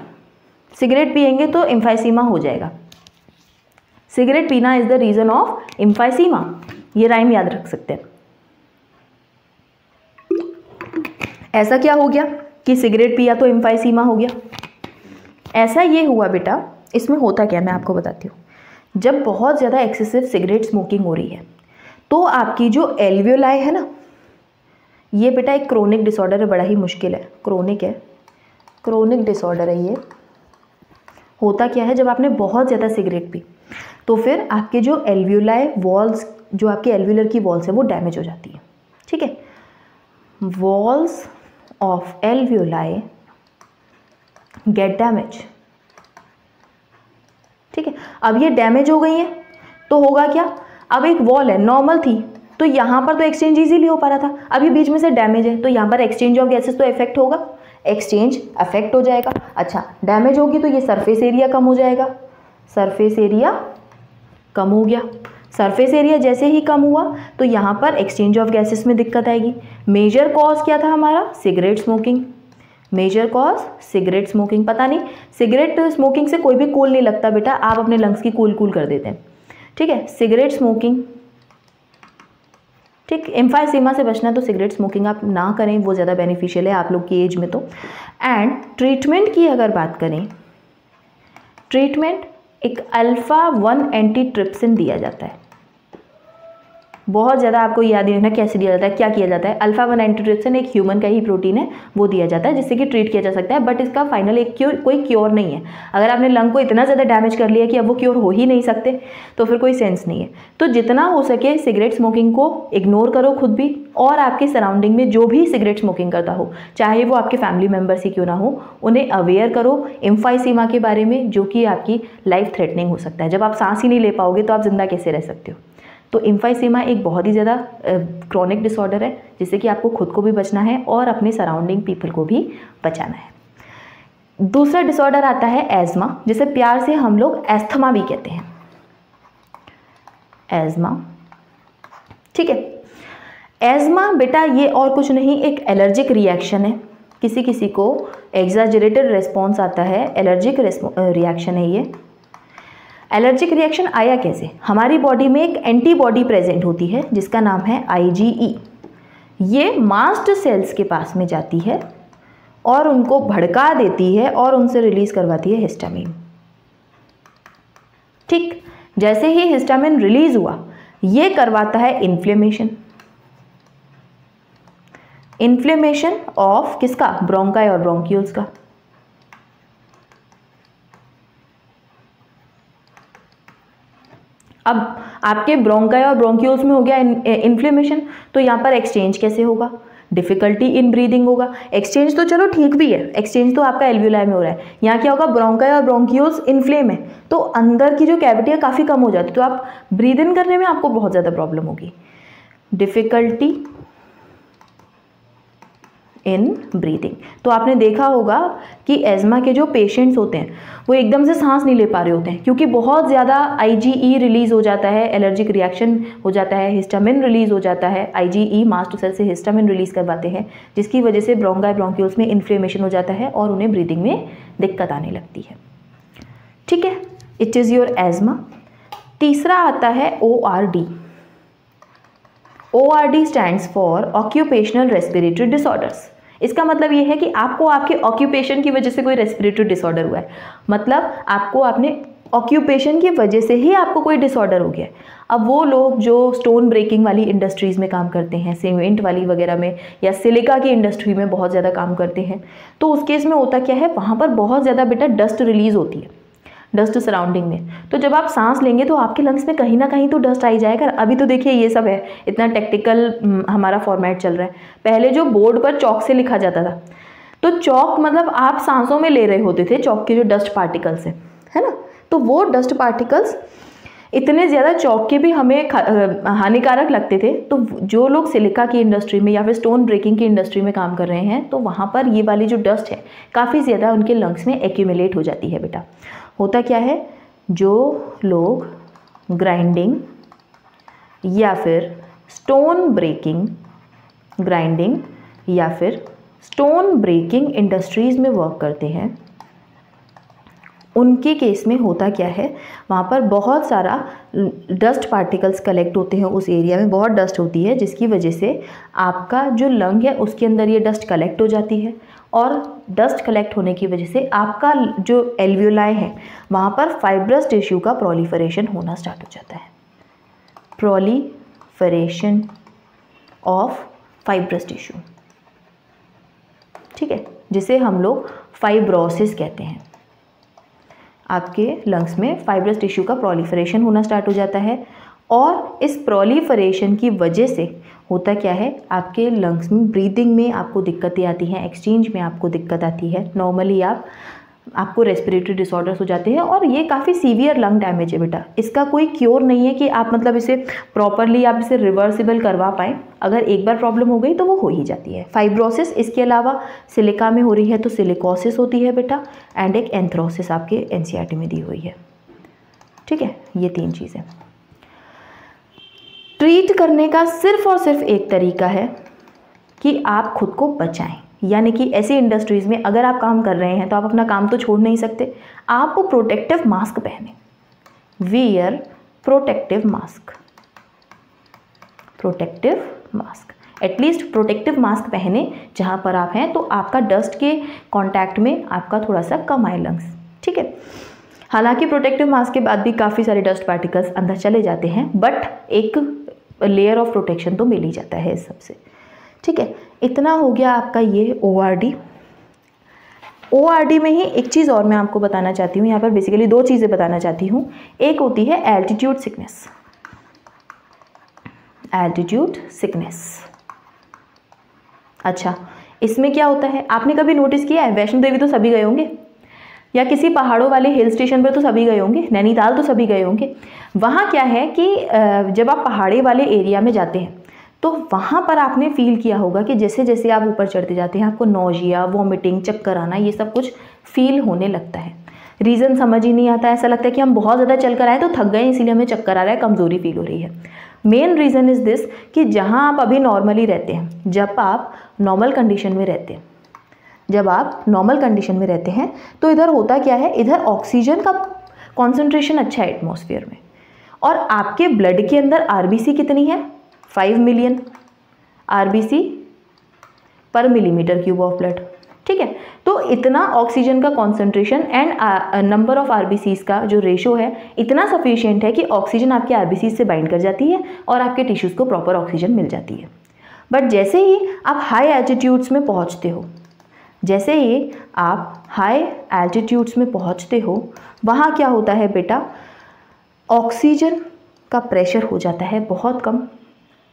सिगरेट पिएंगे तो एम्फाइसीमा हो जाएगा। सिगरेट पीना is the reason of emphysema, ये राइम याद रख सकते हैं। ऐसा क्या हो गया कि सिगरेट पिया तो एम्फाइसीमा हो गया, ऐसा ये हुआ बेटा। इसमें होता क्या मैं आपको बताती हूँ। जब बहुत ज़्यादा एक्सेसिव सिगरेट स्मोकिंग हो रही है तो आपकी जो एल्वियोलाई है ना, ये बेटा एक क्रोनिक डिसऑर्डर है, बड़ा ही मुश्किल है, क्रोनिक है, क्रोनिक डिसऑर्डर है ये। होता क्या है, जब आपने बहुत ज़्यादा सिगरेट पी तो फिर आपके जो एल्वियोलाई वॉल्स, जो आपके एल्वियोलर की वॉल्स है वो डैमेज हो जाती है, ठीक है। Walls of alveoli gate damage, ठीक है। अब ये डैमेज हो गई है तो होगा क्या, अब एक वॉल है, नॉर्मल थी तो यहाँ पर तो एक्सचेंज इजीली हो पा रहा था, अभी बीच में से डैमेज है तो यहाँ पर एक्सचेंज ऑफ गैसेस तो इफेक्ट होगा, एक्सचेंज अफेक्ट हो जाएगा। अच्छा, डैमेज होगी तो ये सरफेस एरिया कम हो जाएगा, सरफेस एरिया कम हो गया। सरफेस एरिया जैसे ही कम हुआ तो यहाँ पर एक्सचेंज ऑफ गैसेस में दिक्कत आएगी। मेजर कॉज क्या था हमारा, cigarette smoking, major cause cigarette smoking. पता नहीं, सिगरेट स्मोकिंग से कोई भी कूल नहीं लगता बेटा, आप अपने लंग्स की कूल कर देते हैं, ठीक है। सिगरेट स्मोकिंग, ठीक, एम्फाइसीमा से बचना है तो सिगरेट स्मोकिंग आप ना करें, वो ज़्यादा बेनिफिशियल है आप लोग की एज में तो। एंड ट्रीटमेंट की अगर बात करें, ट्रीटमेंट एक अल्फा-1 एंटीट्रिप्सिन दिया जाता है। बहुत ज़्यादा आपको याद ही रखना कैसे दिया जाता है, क्या किया जाता है। अल्फा-1 एंटीट्रिप्सिन एक ह्यूमन का ही प्रोटीन है, वो दिया जाता है जिससे कि ट्रीट किया जा सकता है, बट इसका फाइनल एक कोई क्योर नहीं है। अगर आपने लंग को इतना ज़्यादा डैमेज कर लिया कि अब वो क्योर हो ही नहीं सकते तो फिर कोई सेंस नहीं है। तो जितना हो सके सिगरेट स्मोकिंग को इग्नोर करो खुद भी, और आपके सराउंडिंग में जो भी सिगरेट स्मोकिंग करता हो, चाहे वो आपके फैमिली मेम्बर्स ही क्यों ना हो, उन्हें अवेयर करो एम्फाइसीमा के बारे में, जो कि आपकी लाइफ थ्रेटनिंग हो सकता है। जब आप सांस ही नहीं ले पाओगे तो आप जिंदा कैसे रह सकते हो। तो एम्फाइसीमा एक बहुत ही ज़्यादा क्रॉनिक डिसऑर्डर है जिससे कि आपको खुद को भी बचना है और अपने सराउंडिंग पीपल को भी बचाना है। दूसरा डिसऑर्डर आता है एज़मा, जिसे प्यार से हम लोग एस्थमा भी कहते हैं, एज़मा, ठीक है। एज़मा बेटा ये और कुछ नहीं, एक एलर्जिक रिएक्शन है। किसी किसी को एग्जैजरेटेड रिस्पॉन्स आता है, एलर्जिक रिएक्शन है ये। एलर्जिक रिएक्शन आया कैसे, हमारी बॉडी में एक एंटीबॉडी प्रेजेंट होती है जिसका नाम है IgE। ये मास्ट सेल्स के पास में जाती है और उनको भड़का देती है और उनसे रिलीज करवाती है हिस्टामिन। ठीक, जैसे ही हिस्टामिन रिलीज हुआ ये करवाता है इन्फ्लेमेशन, इन्फ्लेमेशन ऑफ किसका, ब्रोंकाई और ब्रोंक्यूल्स का। अब आपके ब्रोंकाई और ब्रोंक्यूल्स में हो गया इन्फ्लेमेशन, तो यहाँ पर एक्सचेंज कैसे होगा, डिफिकल्टी इन ब्रीदिंग होगा। एक्सचेंज तो चलो ठीक भी है, एक्सचेंज तो आपका एल्वियोलाई में हो रहा है, यहाँ क्या होगा, ब्रोंकाई और ब्रोंक्यूल्स इन्फ्लेम है तो अंदर की जो कैविटी है काफ़ी कम हो जाती है, तो आप ब्रीद इन करने में आपको बहुत ज़्यादा प्रॉब्लम होगी, डिफिकल्टी इन ब्रीदिंग। तो आपने देखा होगा कि एज़मा के जो पेशेंट्स होते हैं वो एकदम से सांस नहीं ले पा रहे होते हैं क्योंकि बहुत ज़्यादा IgE रिलीज़ हो जाता है, एलर्जिक रिएक्शन हो जाता है, हिस्टामिन रिलीज़ हो जाता है, IgE मास्ट सेल से हिस्टामिन रिलीज़ करवाते हैं जिसकी वजह से ब्रोंकाई ब्रोंक्यूल्स में इन्फ्लेमेशन हो जाता है और उन्हें ब्रीदिंग में दिक्कत आने लगती है। ठीक है, इट इज़ योर एज़मा। तीसरा आता है ORD। ORD stands for occupational respiratory disorders. इसका मतलब ये है कि आपको आपके ऑक्यूपेशन की वजह से कोई रेस्पिरेटरी डिसऑर्डर हुआ है, मतलब आपको अपने ऑक्यूपेशन की वजह से ही आपको कोई डिसऑर्डर हो गया है। अब वो लोग जो स्टोन ब्रेकिंग वाली इंडस्ट्रीज़ में काम करते हैं, सीमेंट वाली वगैरह में या सिलिका की इंडस्ट्री में बहुत ज़्यादा काम करते हैं, तो उस केस में होता क्या है, वहाँ पर बहुत ज़्यादा बेटा डस्ट रिलीज़ होती है, डस्ट सराउंडिंग में। तो जब आप सांस लेंगे तो आपके लंग्स में कहीं ना कहीं तो डस्ट आई जाएगा। अभी तो देखिए ये सब है, इतना टेक्निकल हमारा फॉर्मेट चल रहा है। पहले जो बोर्ड पर चौक से लिखा जाता था, तो चौक मतलब आप सांसों में ले रहे होते थे चौक के जो डस्ट पार्टिकल्स हैं, है ना, तो वो डस्ट पार्टिकल्स इतने ज़्यादा चौक के भी हमें हानिकारक लगते थे। तो जो लोग सिलिका की इंडस्ट्री में या फिर स्टोन ब्रेकिंग की इंडस्ट्री में काम कर रहे हैं तो वहाँ पर ये वाली जो डस्ट है काफ़ी ज़्यादा उनके लंग्स में एक्यूमुलेट हो जाती है। बेटा होता क्या है, जो लोग ग्राइंडिंग या फिर स्टोन ब्रेकिंग, ग्राइंडिंग या फिर स्टोन ब्रेकिंग इंडस्ट्रीज़ में वर्क करते हैं उनके केस में होता क्या है, वहाँ पर बहुत सारा डस्ट पार्टिकल्स कलेक्ट होते हैं, उस एरिया में बहुत डस्ट होती है जिसकी वजह से आपका जो लंग है उसके अंदर ये डस्ट कलेक्ट हो जाती है और डस्ट कलेक्ट होने की वजह से आपका जो एल्वियोलाई है वहाँ पर फाइब्रस टिश्यू का प्रोलिफरेशन होना स्टार्ट हो जाता है, प्रोलिफरेशन ऑफ फाइब्रस टिश्यू। ठीक है, जिसे हम लोग फाइब्रोसिस कहते हैं। आपके लंग्स में फाइब्रस टिश्यू का प्रोलिफरेशन होना स्टार्ट हो जाता है और इस प्रोलिफरेशन की वजह से होता क्या है, आपके लंग्स में ब्रीदिंग में आपको दिक्कतें आती हैं, एक्सचेंज में आपको दिक्कत आती है, नॉर्मली आपको रेस्पिरेटरी डिसऑर्डर्स हो जाते हैं और ये काफ़ी सीवियर लंग डैमेज है। बेटा इसका कोई क्योर नहीं है कि आप मतलब इसे प्रॉपरली आप इसे रिवर्सिबल करवा पाएँ। अगर एक बार प्रॉब्लम हो गई तो वो हो ही जाती है। फाइब्रोसिस, इसके अलावा सिलिका में हो रही है तो सिलिकोसिस होती है बेटा, एंड एक एंथ्रोसिस आपके NCERT में दी हुई है। ठीक है, ये 3 चीज़ें। ट्रीट करने का सिर्फ और सिर्फ एक तरीका है कि आप खुद को बचाएं, यानी कि ऐसी इंडस्ट्रीज़ में अगर आप काम कर रहे हैं तो आप अपना काम तो छोड़ नहीं सकते, आपको प्रोटेक्टिव मास्क पहने, wear protective mask, protective mask, at least protective mask पहने जहाँ पर आप हैं तो आपका डस्ट के कांटेक्ट में आपका थोड़ा सा कम आए लंग्स। ठीक है, हालांकि प्रोटेक्टिव मास्क के बाद भी काफ़ी सारे डस्ट पार्टिकल्स अंदर चले जाते हैं, बट एक लेयर ऑफ प्रोटेक्शन तो मिल ही जाता है इस सबसे। ठीक है, इतना हो गया आपका ये ORD। ORD में ही एक चीज़ और मैं आपको बताना चाहती हूँ, यहाँ पर बेसिकली 2 चीज़ें बताना चाहती हूँ। एक होती है एल्टीट्यूड सिकनेस, एल्टीट्यूड सिकनेस। अच्छा, इसमें क्या होता है, आपने कभी नोटिस किया है, वैष्णो देवी तो सभी गए होंगे या किसी पहाड़ों वाले हिल स्टेशन पर तो सभी गए होंगे, नैनीताल तो सभी गए होंगे। वहाँ क्या है कि जब आप पहाड़ी वाले एरिया में जाते हैं तो वहाँ पर आपने फील किया होगा कि जैसे जैसे आप ऊपर चढ़ते जाते हैं आपको नौजिया, वॉमिटिंग, चक्कर आना, ये सब कुछ फील होने लगता है। रीज़न समझ ही नहीं आता, ऐसा लगता है कि हम बहुत ज़्यादा चल कर आए तो थक गए इसीलिए हमें चक्कर आ रहा है, कमज़ोरी फील हो रही है। मेन रीज़न इज़ दिस कि जहाँ आप अभी नॉर्मली रहते हैं, जब आप नॉर्मल कंडीशन में रहते हैं, जब आप नॉर्मल कंडीशन में रहते हैं तो इधर होता क्या है, इधर ऑक्सीजन का कॉन्सेंट्रेशन अच्छा है एटमॉस्फेयर में और आपके ब्लड के अंदर RBC कितनी है, 5 मिलियन RBC पर मिलीमीटर क्यूब ऑफ ब्लड। ठीक है। तो इतना ऑक्सीजन का concentration and number of RBCs का जो रेशो है इतना सफिशिएंट है कि ऑक्सीजन आपके आरबीसीज से बाइंड कर जाती है और आपके टिश्यूज़ को प्रॉपर ऑक्सीजन मिल जाती है। बट जैसे ही आप हाई एल्टीट्यूड्स में पहुंचते हो, जैसे ही आप हाई एल्टीट्यूड्स में पहुंचते हो, वहाँ क्या होता है बेटा, ऑक्सीजन का प्रेशर हो जाता है बहुत कम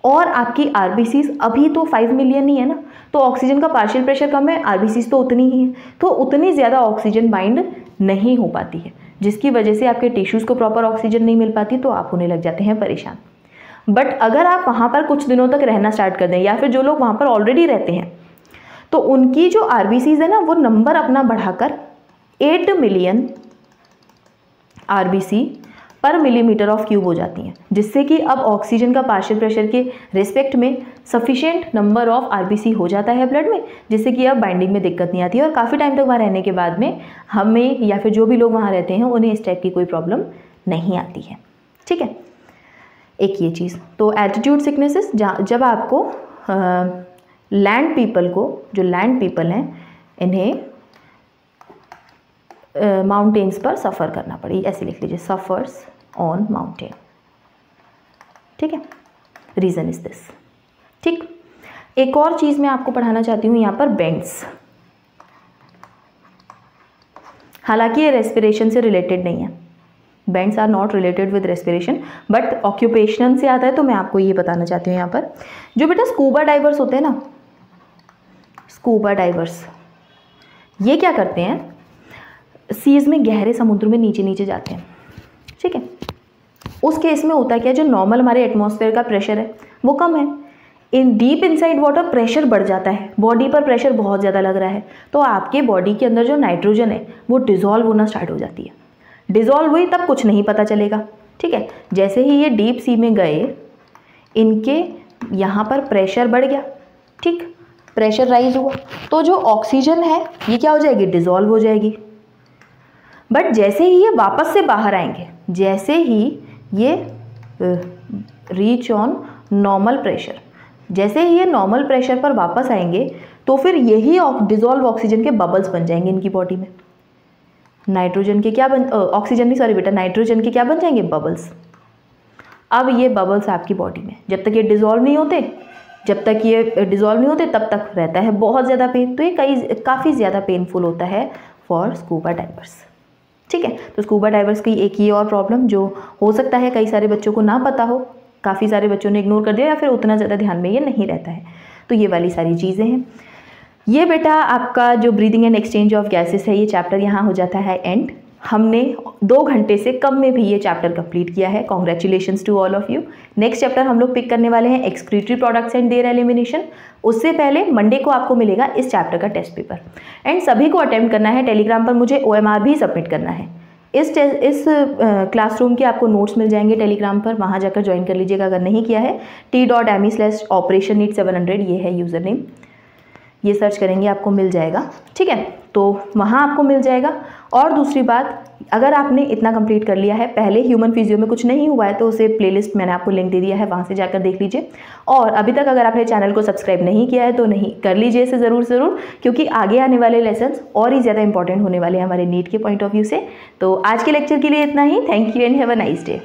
और आपकी आरबीसीज अभी तो 5 मिलियन ही है ना, तो ऑक्सीजन का पार्शियल प्रेशर कम है, आरबीसीज तो उतनी ही है, तो उतनी ज़्यादा ऑक्सीजन बाइंड नहीं हो पाती है, जिसकी वजह से आपके टिश्यूज़ को प्रॉपर ऑक्सीजन नहीं मिल पाती, तो आप होने लग जाते हैं परेशान। बट अगर आप वहाँ पर कुछ दिनों तक रहना स्टार्ट कर दें या फिर जो लोग वहाँ पर ऑलरेडी रहते हैं, तो उनकी जो आरबीसीज है ना वो नंबर अपना बढ़ाकर 8 मिलियन आरबीसी पर मिलीमीटर ऑफ क्यूब हो जाती हैं, जिससे कि अब ऑक्सीजन का पार्शियल प्रेशर के रिस्पेक्ट में सफिशिएंट नंबर ऑफ आरबीसी हो जाता है ब्लड में, जिससे कि अब बाइंडिंग में दिक्कत नहीं आती है और काफ़ी टाइम तक वहाँ रहने के बाद में हमें या फिर जो भी लोग वहाँ रहते हैं उन्हें इस टाइप की कोई प्रॉब्लम नहीं आती है। ठीक है, एक ये चीज़। तो एल्टीट्यूड सिकनेसेस, जब आपको लैंड पीपल को, जो लैंड पीपल हैं, इन्हें माउंटेन्स पर सफ़र करना पड़े, ऐसे लिख लीजिए, सफ़र्स ऑन माउंटेन। ठीक है, रीज़न इज दिस। ठीक, एक और चीज़ मैं आपको पढ़ाना चाहती हूँ यहाँ पर, बेंड्स। हालांकि ये रेस्पिरेशन से रिलेटेड नहीं है, bends are not related with respiration, but occupation से आता है, तो मैं आपको ये बताना चाहती हूँ यहाँ पर। जो बेटा स्कूबा डाइवर्स होते हैं ना, स्कूबा डाइवर्स, ये क्या करते हैं, सीज में, गहरे समुद्र में नीचे नीचे जाते हैं। ठीक है, उस केस में होता है क्या, जो नॉर्मल हमारे एटमॉस्फेयर का प्रेशर है वो कम है, इन डीप इनसाइड वाटर प्रेशर बढ़ जाता है, बॉडी पर प्रेशर बहुत ज़्यादा लग रहा है, तो आपके बॉडी के अंदर जो नाइट्रोजन है वो डिज़ोल्व होना स्टार्ट हो जाती है। डिज़ोल्व हुई तब कुछ नहीं पता चलेगा। ठीक है, जैसे ही ये डीप सी में गए, इनके यहाँ पर प्रेशर बढ़ गया। ठीक, प्रेशर राइज हुआ तो जो ऑक्सीजन है ये क्या हो जाएगी, डिज़ोल्व हो जाएगी। बट जैसे ही ये वापस से बाहर आएंगे, जैसे ही ये रीच ऑन नॉर्मल प्रेशर, जैसे ही ये नॉर्मल प्रेशर पर वापस आएंगे, तो फिर यही डिज़ोल्व ऑक्सीजन के बबल्स बन जाएंगे इनकी बॉडी में। नाइट्रोजन के क्या ऑक्सीजन नहीं, सॉरी बेटा, नाइट्रोजन के क्या बन जाएंगे, बबल्स। अब ये बबल्स आपकी बॉडी में जब तक ये डिज़ोल्व नहीं होते, तब तक रहता है बहुत ज़्यादा पेन। तो ये काफ़ी ज़्यादा पेनफुल होता है फॉर स्कूबा डाइवर्स। ठीक है, तो स्कूबा डाइवर्स की एक ये और प्रॉब्लम जो हो सकता है कई सारे बच्चों को ना पता हो, काफ़ी सारे बच्चों ने इग्नोर कर दिया या फिर उतना ज़्यादा ध्यान में ये नहीं रहता है, तो ये वाली सारी चीज़ें हैं। ये बेटा आपका जो breathing and exchange of gases है, ये चैप्टर यहाँ हो जाता है एंड। हमने 2 घंटे से कम में भी ये चैप्टर कंप्लीट किया है। Congratulations to all of you. Next chapter हम लोग पिक करने वाले हैं excretory products and their elimination. उससे पहले मंडे को आपको मिलेगा इस चैप्टर का टेस्ट पेपर एंड सभी को अटेम्प्ट करना है। टेलीग्राम पर मुझे OMR भी सबमिट करना है। इस क्लासरूम के आपको नोट्स मिल जाएंगे टेलीग्राम पर, वहाँ जाकर ज्वाइन कर लीजिएगा अगर नहीं किया है। t.me/operationneed700 ये है यूज़र नेम, ये सर्च करेंगे आपको मिल जाएगा। ठीक है, तो वहाँ आपको मिल जाएगा। और दूसरी बात, अगर आपने इतना कंप्लीट कर लिया है, पहले ह्यूमन फिजियो में कुछ नहीं हुआ है, तो उसे प्लेलिस्ट मैंने आपको लिंक दे दिया है, वहाँ से जाकर देख लीजिए। और अभी तक अगर आपने चैनल को सब्सक्राइब नहीं किया है तो नहीं कर लीजिए इसे ज़रूर, क्योंकि आगे आने वाले लेसन्स और ही ज़्यादा इंपॉर्टेंट होने वाले हैं हमारे नीट के पॉइंट ऑफ व्यू से। तो आज के लेक्चर के लिए इतना ही। Thank you and have a nice day.